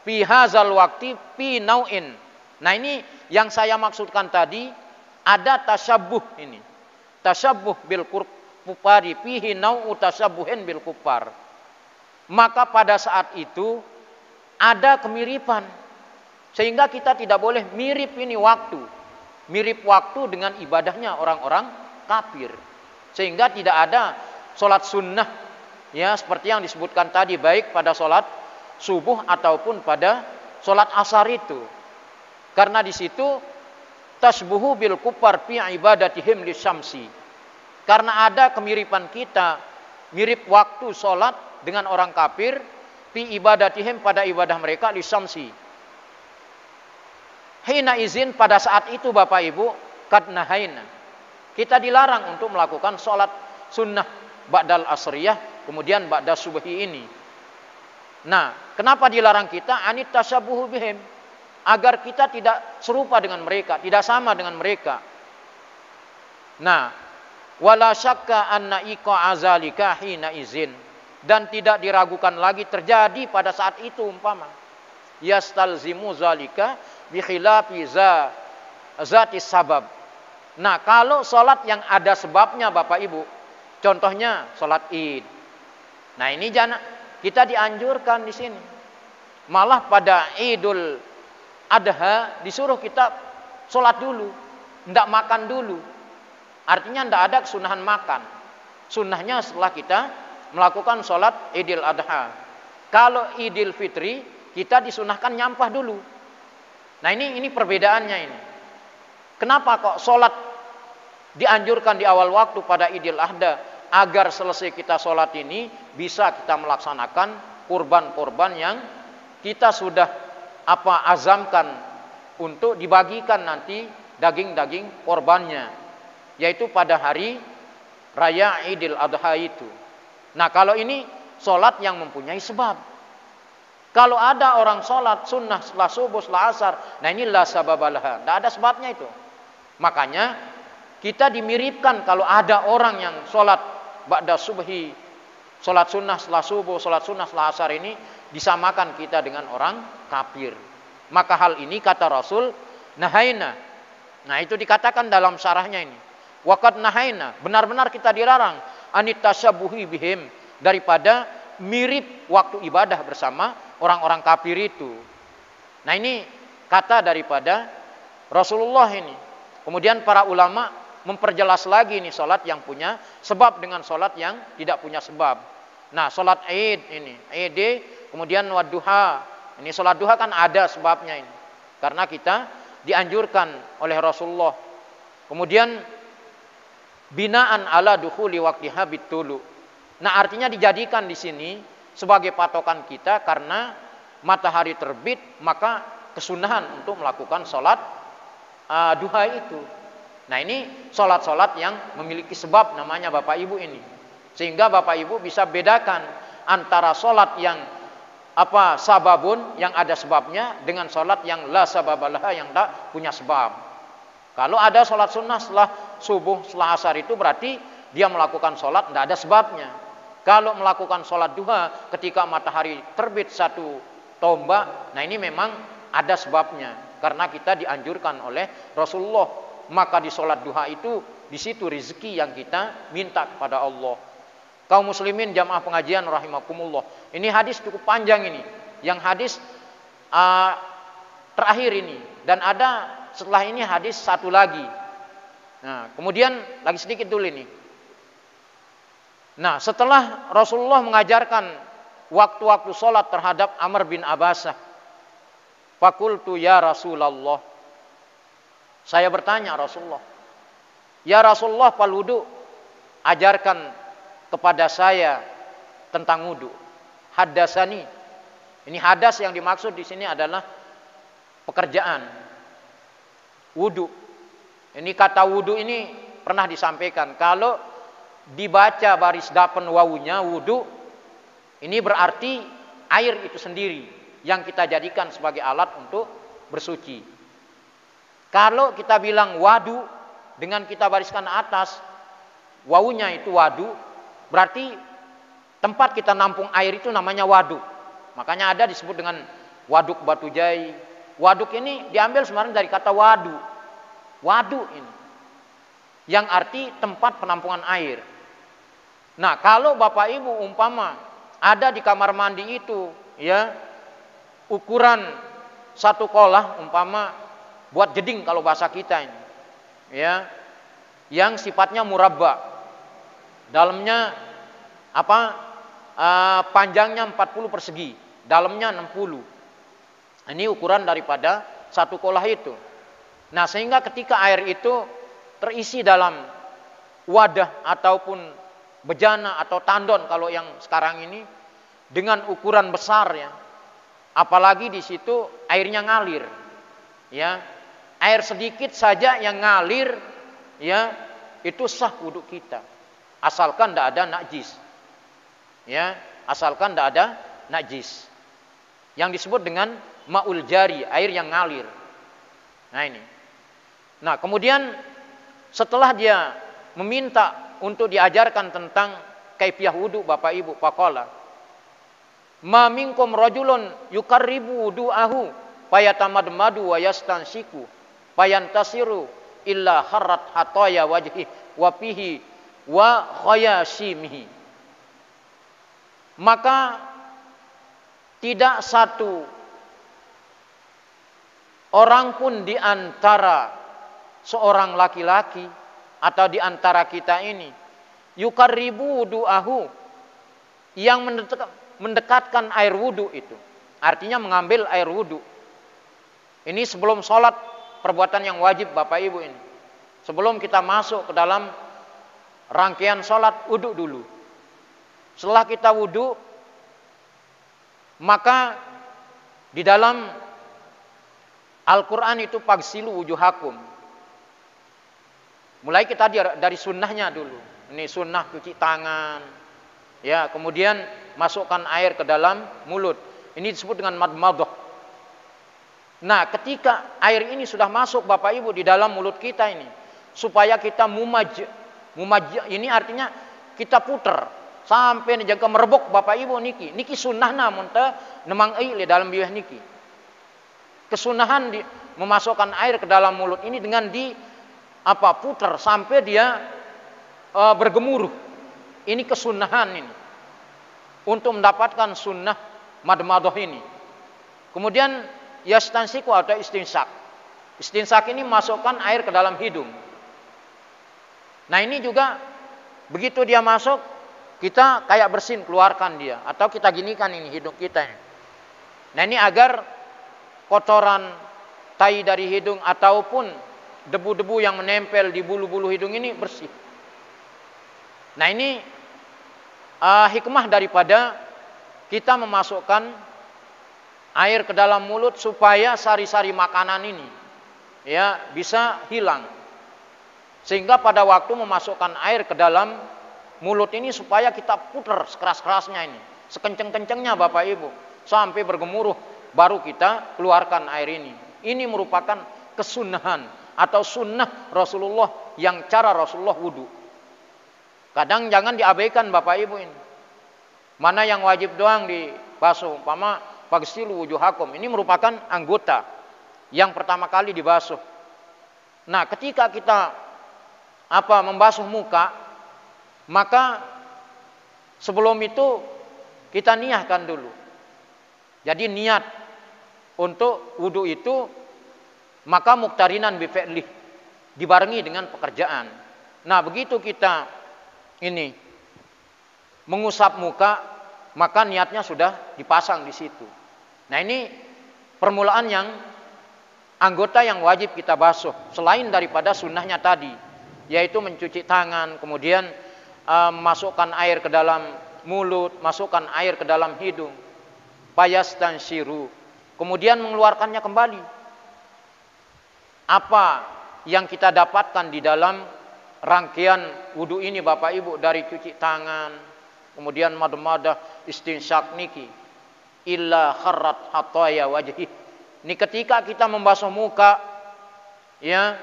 [SPEAKER 1] fi hadzal waqti fi nau'in. Nah, ini yang saya maksudkan tadi, ada tasyabbuh ini. Tasyabbuh bil kufari fihi nau'u tasyabbuhin bil kufar. Maka pada saat itu ada kemiripan. Sehingga kita tidak boleh mirip ini waktu. Mirip waktu dengan ibadahnya orang-orang kafir. Sehingga tidak ada salat sunnah ya seperti yang disebutkan tadi, baik pada salat subuh ataupun pada salat asar itu. Karena di situ tasbuhu bil kufar fi ibadatihim lisyamsi. Karena ada kemiripan kita, mirip waktu salat dengan orang kafir fi ibadatihim pada ibadah mereka lisyamsi. Hina izin pada saat itu Bapak Ibu kad nahaina. Kita dilarang untuk melakukan salat sunnah ba'dal asriyah kemudian ba'da subhi ini. Nah, kenapa dilarang kita? Anit tasyabuhu bihim, agar kita tidak serupa dengan mereka, tidak sama dengan mereka. Nah, wala syakka anna iqa azalika hina izin, dan tidak diragukan lagi terjadi pada saat itu umpama yastalzimu zalika bi khilafi zati sabab. Nah, kalau salat yang ada sebabnya Bapak Ibu, contohnya salat Id. Nah, ini jangan kita dianjurkan di sini. Malah pada Idul Adha disuruh kita sholat dulu, tidak makan dulu. Artinya tidak ada kesunahan makan. Sunnahnya setelah kita melakukan sholat Idul Adha. Kalau Idul Fitri kita disunahkan nyampah dulu. Nah, ini perbedaannya ini. Kenapa kok sholat dianjurkan di awal waktu pada Idul Adha? Agar selesai kita sholat ini bisa kita melaksanakan kurban-kurban yang kita sudah azamkan untuk dibagikan nanti daging-daging korbannya, yaitu pada hari raya Idul Adha itu. Nah, kalau ini sholat yang mempunyai sebab. Kalau ada orang sholat sunnah setelah subuh, setelah asar, nah ini la sababalah, tidak ada sebabnya itu. Makanya kita dimiripkan kalau ada orang yang sholat ba'da subhi, sholat sunnah setelah subuh, sholat sunnah setelah asar, ini disamakan kita dengan orang kafir. Maka hal ini kata Rasul nahaina. Nah, itu dikatakan dalam syarahnya ini. Waqad nahaina, benar-benar kita dilarang anit tasyabuhi bihim, daripada mirip waktu ibadah bersama orang-orang kafir itu. Nah, ini kata daripada Rasulullah ini. Kemudian para ulama memperjelas lagi ini salat yang punya sebab dengan salat yang tidak punya sebab. Nah, salat Id ini, Id, kemudian wadduha. Ini salat duha kan ada sebabnya ini. Karena kita dianjurkan oleh Rasulullah. Kemudian binaan ala dukhuli waqtiha bitulu. Nah, artinya dijadikan di sini sebagai patokan kita karena matahari terbit, maka kesunahan untuk melakukan salat duha itu. Nah, ini salat-salat yang memiliki sebab namanya Bapak Ibu ini. Sehingga Bapak Ibu bisa bedakan antara salat yang sababun yang ada sebabnya dengan salat yang la sababalah yang tak punya sebab. Kalau ada salat sunnah setelah subuh, setelah asar, itu berarti dia melakukan salat tidak ada sebabnya. Kalau melakukan salat duha ketika matahari terbit satu tombak, nah ini memang ada sebabnya karena kita dianjurkan oleh Rasulullah. Maka di salat duha itu di situ rezeki yang kita minta kepada Allah. Kaum muslimin jamaah pengajian rahimakumullah. Ini hadis cukup panjang ini. Yang hadis terakhir ini, dan ada setelah ini hadis satu lagi. Nah, kemudian lagi sedikit dulu ini. Nah, setelah Rasulullah mengajarkan waktu-waktu sholat terhadap Amr bin Abasah, fakultu ya Rasulullah, saya bertanya Rasulullah, ya Rasulullah, fal wudu, ajarkan kepada saya tentang wudu. Haddasani. Ini hadas yang dimaksud di sini adalah pekerjaan. Wudu. Ini kata wudu ini pernah disampaikan. Kalau dibaca baris dapen wawunya wudu, ini berarti air itu sendiri yang kita jadikan sebagai alat untuk bersuci. Kalau kita bilang wadu dengan kita bariskan atas wawunya itu wadu, berarti tempat kita nampung air itu namanya waduk. Makanya ada disebut dengan waduk Batu Jai. Waduk ini diambil sebenarnya dari kata wadu. Wadu ini yang arti tempat penampungan air. Nah, kalau Bapak Ibu umpama ada di kamar mandi itu, ya, ukuran satu kolah umpama buat jeding kalau bahasa kita ini, ya, yang sifatnya murabba, dalamnya panjangnya 40 persegi, dalamnya 60. Ini ukuran daripada satu kolah itu. Nah, sehingga ketika air itu terisi dalam wadah ataupun bejana atau tandon kalau yang sekarang ini dengan ukuran besar, ya, apalagi di situ airnya ngalir, ya, air sedikit saja yang ngalir, ya, itu sah wudu kita asalkan tidak ada najis, ya, asalkan tidak ada najis yang disebut dengan ma'ul jari, air yang ngalir. Nah ini. Nah kemudian setelah dia meminta untuk diajarkan tentang kaifiyah wudu, Bapak Ibu, faqala ma minkum rajulun yukarribu wudu'ahu fayatamadmadu wa yastansiku fayantasiru illa harrat hataya wajhi wa fihi wa khayashimihi. Maka tidak satu orang pun di antara seorang laki-laki atau di antara kita ini yukarribu wudu'ahu, yang mendekatkan air wudu itu. Artinya mengambil air wudu. Ini sebelum sholat, perbuatan yang wajib Bapak Ibu ini. Sebelum kita masuk ke dalam rangkaian sholat, wudu dulu. Setelah kita wudu, maka di dalam Al-Quran itu pagsilu wujuhakum. Mulai kita dari sunnahnya dulu. Ini sunnah cuci tangan. Ya, kemudian masukkan air ke dalam mulut. Ini disebut dengan madmadah. Nah, ketika air ini sudah masuk Bapak Ibu di dalam mulut kita ini, supaya kita mumaj ini artinya kita puter sampai jaga merebok Bapak Ibu niki sunnahna munta nemang di dalam biwah niki. Kesunahan memasukkan air ke dalam mulut ini dengan puter sampai dia bergemuruh. Ini kesunahan ini untuk mendapatkan sunnah madmadah ini. Kemudian yastansiku atau istinsak. Istinsak ini masukkan air ke dalam hidung. Nah ini juga begitu dia masuk, kita kayak bersin keluarkan dia, atau kita ginikan ini hidung kita. Nah ini agar kotoran tai dari hidung ataupun debu-debu yang menempel di bulu-bulu hidung ini bersih. Nah ini hikmah daripada kita memasukkan air ke dalam mulut supaya sari-sari makanan ini, ya, bisa hilang. Sehingga pada waktu memasukkan air ke dalam mulut ini supaya kita putar sekeras-kerasnya ini, sekenceng-kencengnya Bapak Ibu, sampai bergemuruh baru kita keluarkan air ini. Ini merupakan kesunahan atau sunnah Rasulullah yang cara Rasulullah wudu. Kadang jangan diabaikan Bapak Ibu ini. Mana yang wajib doang dibasuh, umpama pagsilu wujuhakum, ini merupakan anggota yang pertama kali dibasuh. Nah, ketika kita membasuh muka, maka sebelum itu kita niatkan dulu. Jadi niat untuk wudu itu maka muktarinan bi fi'lih, dibarengi dengan pekerjaan. Nah, begitu kita ini mengusap muka, maka niatnya sudah dipasang di situ. Nah, ini permulaan yang anggota yang wajib kita basuh selain daripada sunnahnya tadi, yaitu mencuci tangan, kemudian masukkan air ke dalam mulut, masukkan air ke dalam hidung. Fayastanshiru, kemudian mengeluarkannya kembali. Apa yang kita dapatkan di dalam rangkaian wudu ini Bapak Ibu, dari cuci tangan, kemudian madmadah, istinsyak niki, illa kharrat hataya wajhi. Ini ketika kita membasuh muka, ya,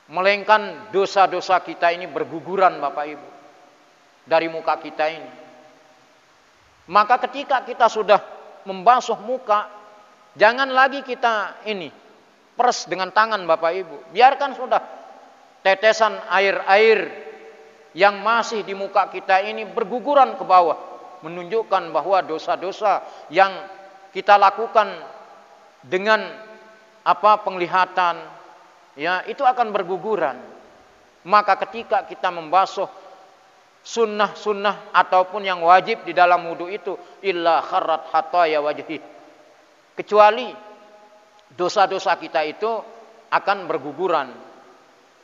[SPEAKER 1] melainkan dosa-dosa kita ini berguguran Bapak Ibu dari muka kita ini. Maka ketika kita sudah membasuh muka, jangan lagi kita ini peres dengan tangan Bapak Ibu. Biarkan sudah tetesan air-air yang masih di muka kita ini berguguran ke bawah, menunjukkan bahwa dosa-dosa yang kita lakukan dengan penglihatan, ya, itu akan berguguran. Maka ketika kita membasuh sunnah-sunnah ataupun yang wajib di dalam wudu itu, illa kharrat hataya wajhi, kecuali dosa-dosa kita itu akan berguguran.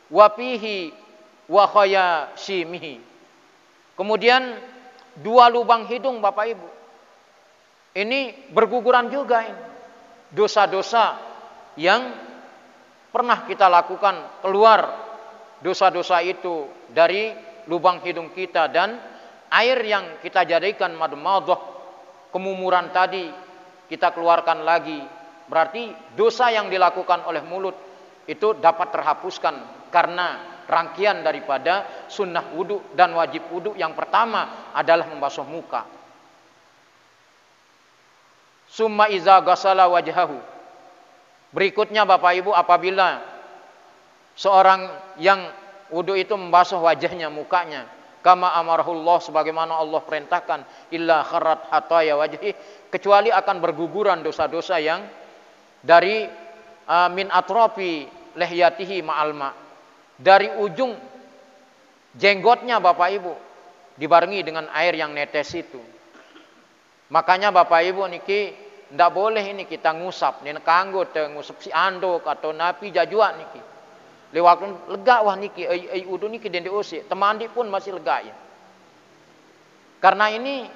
[SPEAKER 1] Wapihi wa khayashimihi, kemudian 2 lubang hidung Bapak Ibu ini berguguran juga ini. Dosa-dosa yang pernah kita lakukan, keluar dosa-dosa itu dari lubang hidung kita, dan air yang kita jadikan madmadah, kemumuran tadi kita keluarkan lagi. Berarti dosa yang dilakukan oleh mulut itu dapat terhapuskan karena rangkaian daripada sunnah wudu dan wajib wudu yang pertama adalah membasuh muka. Summa iza ghasala wajhahu, berikutnya Bapak Ibu, apabila seorang yang wudu itu membasuh wajahnya, mukanya, kama amarahullah, sebagaimana Allah perintahkan, illa kharrat hataya wajhi, kecuali akan berguguran dosa-dosa yang dari min atrofi lehyatihi ma'alma, dari ujung jenggotnya Bapak Ibu dibarengi dengan air yang netes itu. Makanya Bapak Ibu niki ndak boleh ini kita ngusap, nih kanggo ngusap si andok atau napi jajua niki. Lewat lega wah niki ai udu niki dende ose, temandi pun masih lega ya. Karena ini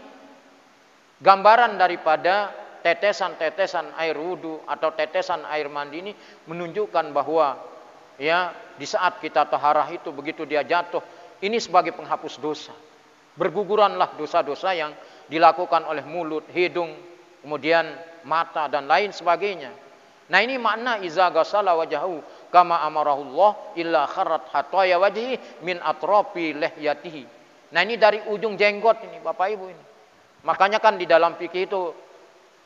[SPEAKER 1] gambaran daripada tetesan-tetesan air wudu atau tetesan air mandi ini menunjukkan bahwa, ya, di saat kita taharah itu begitu dia jatuh, ini sebagai penghapus dosa. Berguguranlah dosa-dosa yang dilakukan oleh mulut, hidung, kemudian mata dan lain sebagainya. Nah, ini makna iza ghasala wajahu kama amarahullah illa kharrat hataya wajhi min atrofi lehyatihi. Nah, ini dari ujung jenggot ini Bapak Ibu ini. Makanya kan di dalam fikih itu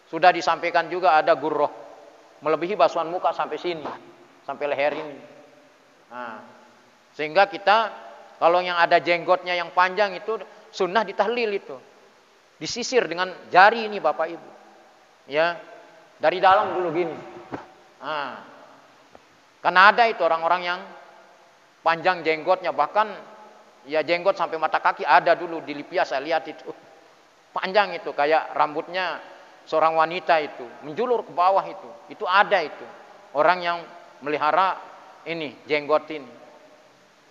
[SPEAKER 1] sudah disampaikan juga ada gurroh, melebihi basuhan muka sampai sini, sampai leher ini. Nah, sehingga kita kalau yang ada jenggotnya yang panjang itu sunnah ditahlil itu, disisir dengan jari ini Bapak Ibu, ya, dari dalam dulu gini. Nah, karena ada itu orang-orang yang panjang jenggotnya, bahkan ya jenggot sampai mata kaki ada dulu di Libya, saya lihat itu panjang itu kayak rambutnya seorang wanita itu menjulur ke bawah itu ada itu orang yang melihara ini jenggot ini.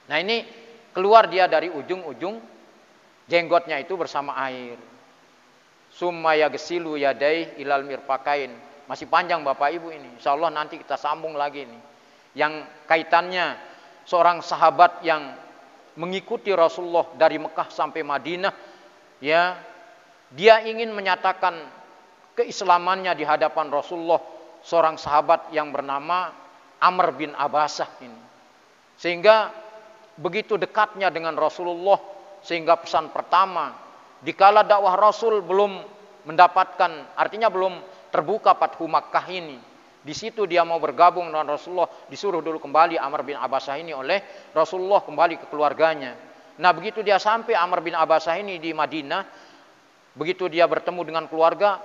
[SPEAKER 1] Nah, ini keluar dia dari ujung-ujung jenggotnya itu bersama air. Summa yaghsilu yadayhi ilal mirfaqain, masih panjang Bapak Ibu ini. Insyaallah nanti kita sambung lagi nih yang kaitannya seorang sahabat yang mengikuti Rasulullah dari Mekah sampai Madinah, ya, dia ingin menyatakan keislamannya di hadapan Rasulullah, seorang sahabat yang bernama Amr bin Abasah ini. Sehingga begitu dekatnya dengan Rasulullah, sehingga pesan pertama dikala dakwah Rasul belum mendapatkan, artinya belum terbuka Fathu Makkah ini, di situ dia mau bergabung dengan Rasulullah, disuruh dulu kembali Amr bin Abasah ini oleh Rasulullah kembali ke keluarganya. Nah, begitu dia sampai Amr bin Abasah ini di Madinah, begitu dia bertemu dengan keluarga,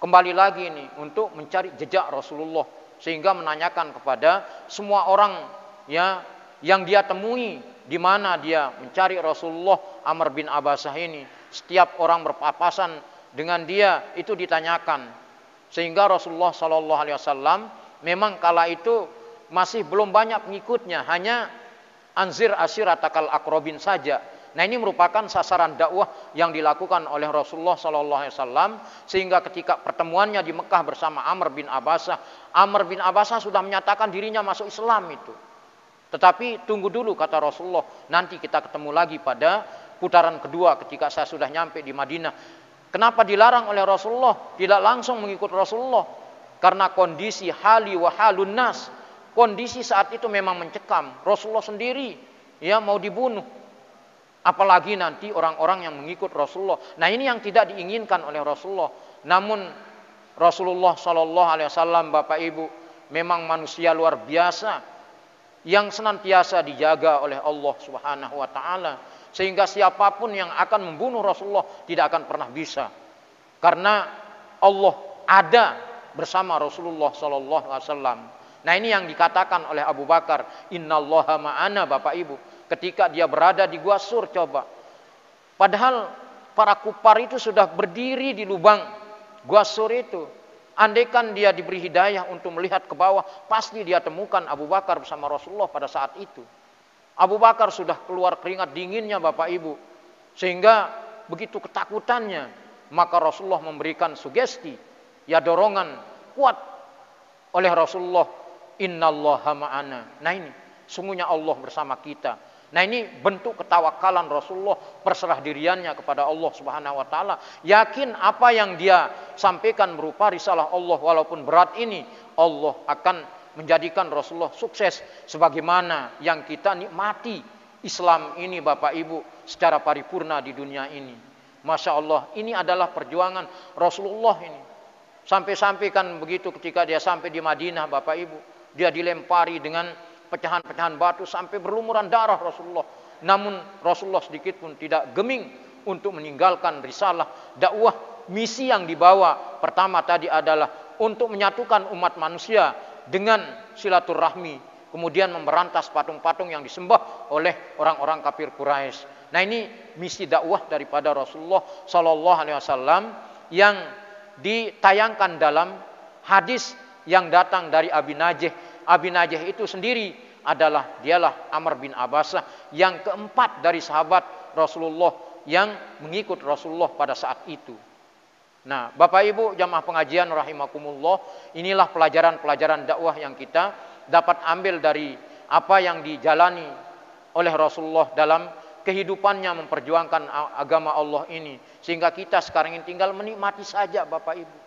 [SPEAKER 1] kembali lagi ini untuk mencari jejak Rasulullah, sehingga menanyakan kepada semua orang, ya, yang dia temui di mana dia mencari Rasulullah Amr bin Abasah ini. Setiap orang berpapasan dengan dia itu ditanyakan, sehingga Rasulullah Shallallahu Alaihi Wasallam memang kala itu masih belum banyak pengikutnya, hanya anzir ashiratakal akrobin saja. Nah, ini merupakan sasaran dakwah yang dilakukan oleh Rasulullah sallallahu alaihi wasallam, sehingga ketika pertemuannya di Mekah bersama Amr bin Abbasah sudah menyatakan dirinya masuk Islam itu. Tetapi tunggu dulu, kata Rasulullah, nanti kita ketemu lagi pada putaran kedua ketika saya sudah nyampe di Madinah. Kenapa dilarang oleh Rasulullah? Tidak langsung mengikut Rasulullah. Karena kondisi hali wa halun nas. Kondisi saat itu memang mencekam. Rasulullah sendiri ya mau dibunuh. Apalagi nanti orang-orang yang mengikut Rasulullah. Nah, ini yang tidak diinginkan oleh Rasulullah. Namun Rasulullah sallallahu alaihi wasallam, Bapak Ibu, memang manusia luar biasa yang senantiasa dijaga oleh Allah Subhanahu wa taala, sehingga siapapun yang akan membunuh Rasulullah tidak akan pernah bisa. Karena Allah ada bersama Rasulullah sallallahu alaihi wasallam. Nah, ini yang dikatakan oleh Abu Bakar, innallaha ma'ana, Bapak Ibu, ketika dia berada di Gua Sur. Coba, padahal para kufar itu sudah berdiri di lubang Gua Sur itu. Andaikan dia diberi hidayah untuk melihat ke bawah, pasti dia temukan Abu Bakar bersama Rasulullah pada saat itu. Abu Bakar sudah keluar keringat dinginnya, Bapak Ibu, sehingga begitu ketakutannya, maka Rasulullah memberikan sugesti, ya dorongan kuat oleh Rasulullah, innallaha ma'ana. Nah, ini sungguhnya Allah bersama kita. Nah, ini bentuk ketawakalan Rasulullah, berserah diriannya kepada Allah Subhanahu wa taala. Yakin apa yang dia sampaikan berupa risalah Allah, walaupun berat ini, Allah akan menjadikan Rasulullah sukses sebagaimana yang kita nikmati Islam ini, Bapak Ibu, secara paripurna di dunia ini. Masya Allah, ini adalah perjuangan Rasulullah ini. Sampai-sampai kan begitu ketika dia sampai di Madinah, Bapak Ibu, dia dilempari dengan pecahan-pecahan batu sampai berlumuran darah Rasulullah. Namun Rasulullah sedikit pun tidak geming untuk meninggalkan risalah dakwah. Misi yang dibawa pertama tadi adalah untuk menyatukan umat manusia dengan silaturahmi, kemudian memberantas patung-patung yang disembah oleh orang-orang kafir Quraisy. Nah, ini misi dakwah daripada Rasulullah sallallahu alaihi wasallam yang ditayangkan dalam hadis yang datang dari Abi Najih. Abi Najih itu sendiri dialah Amr bin Abbasah, yang keempat dari sahabat Rasulullah yang mengikut Rasulullah pada saat itu. Nah, Bapak Ibu jamaah pengajian rahimakumullah, inilah pelajaran-pelajaran dakwah yang kita dapat ambil dari apa yang dijalani oleh Rasulullah dalam kehidupannya memperjuangkan agama Allah ini, sehingga kita sekarang ini tinggal menikmati saja, Bapak Ibu.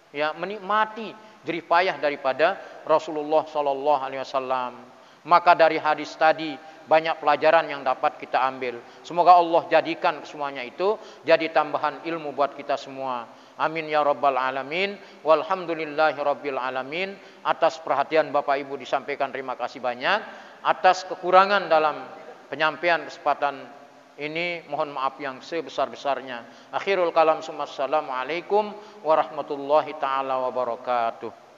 [SPEAKER 1] Ya, menikmati jerih payah daripada Rasulullah sallallahu alaihi wasallam. Maka dari hadis tadi banyak pelajaran yang dapat kita ambil. Semoga Allah jadikan semuanya itu jadi tambahan ilmu buat kita semua. Amin ya rabbal alamin. Walhamdulillahi rabbil alamin. Atas perhatian Bapak Ibu disampaikan terima kasih banyak. Atas kekurangan dalam penyampaian kesempatan ini mohon maaf yang sebesar-besarnya. Akhirul kalam, assalamualaikum warahmatullahi taala wabarakatuh.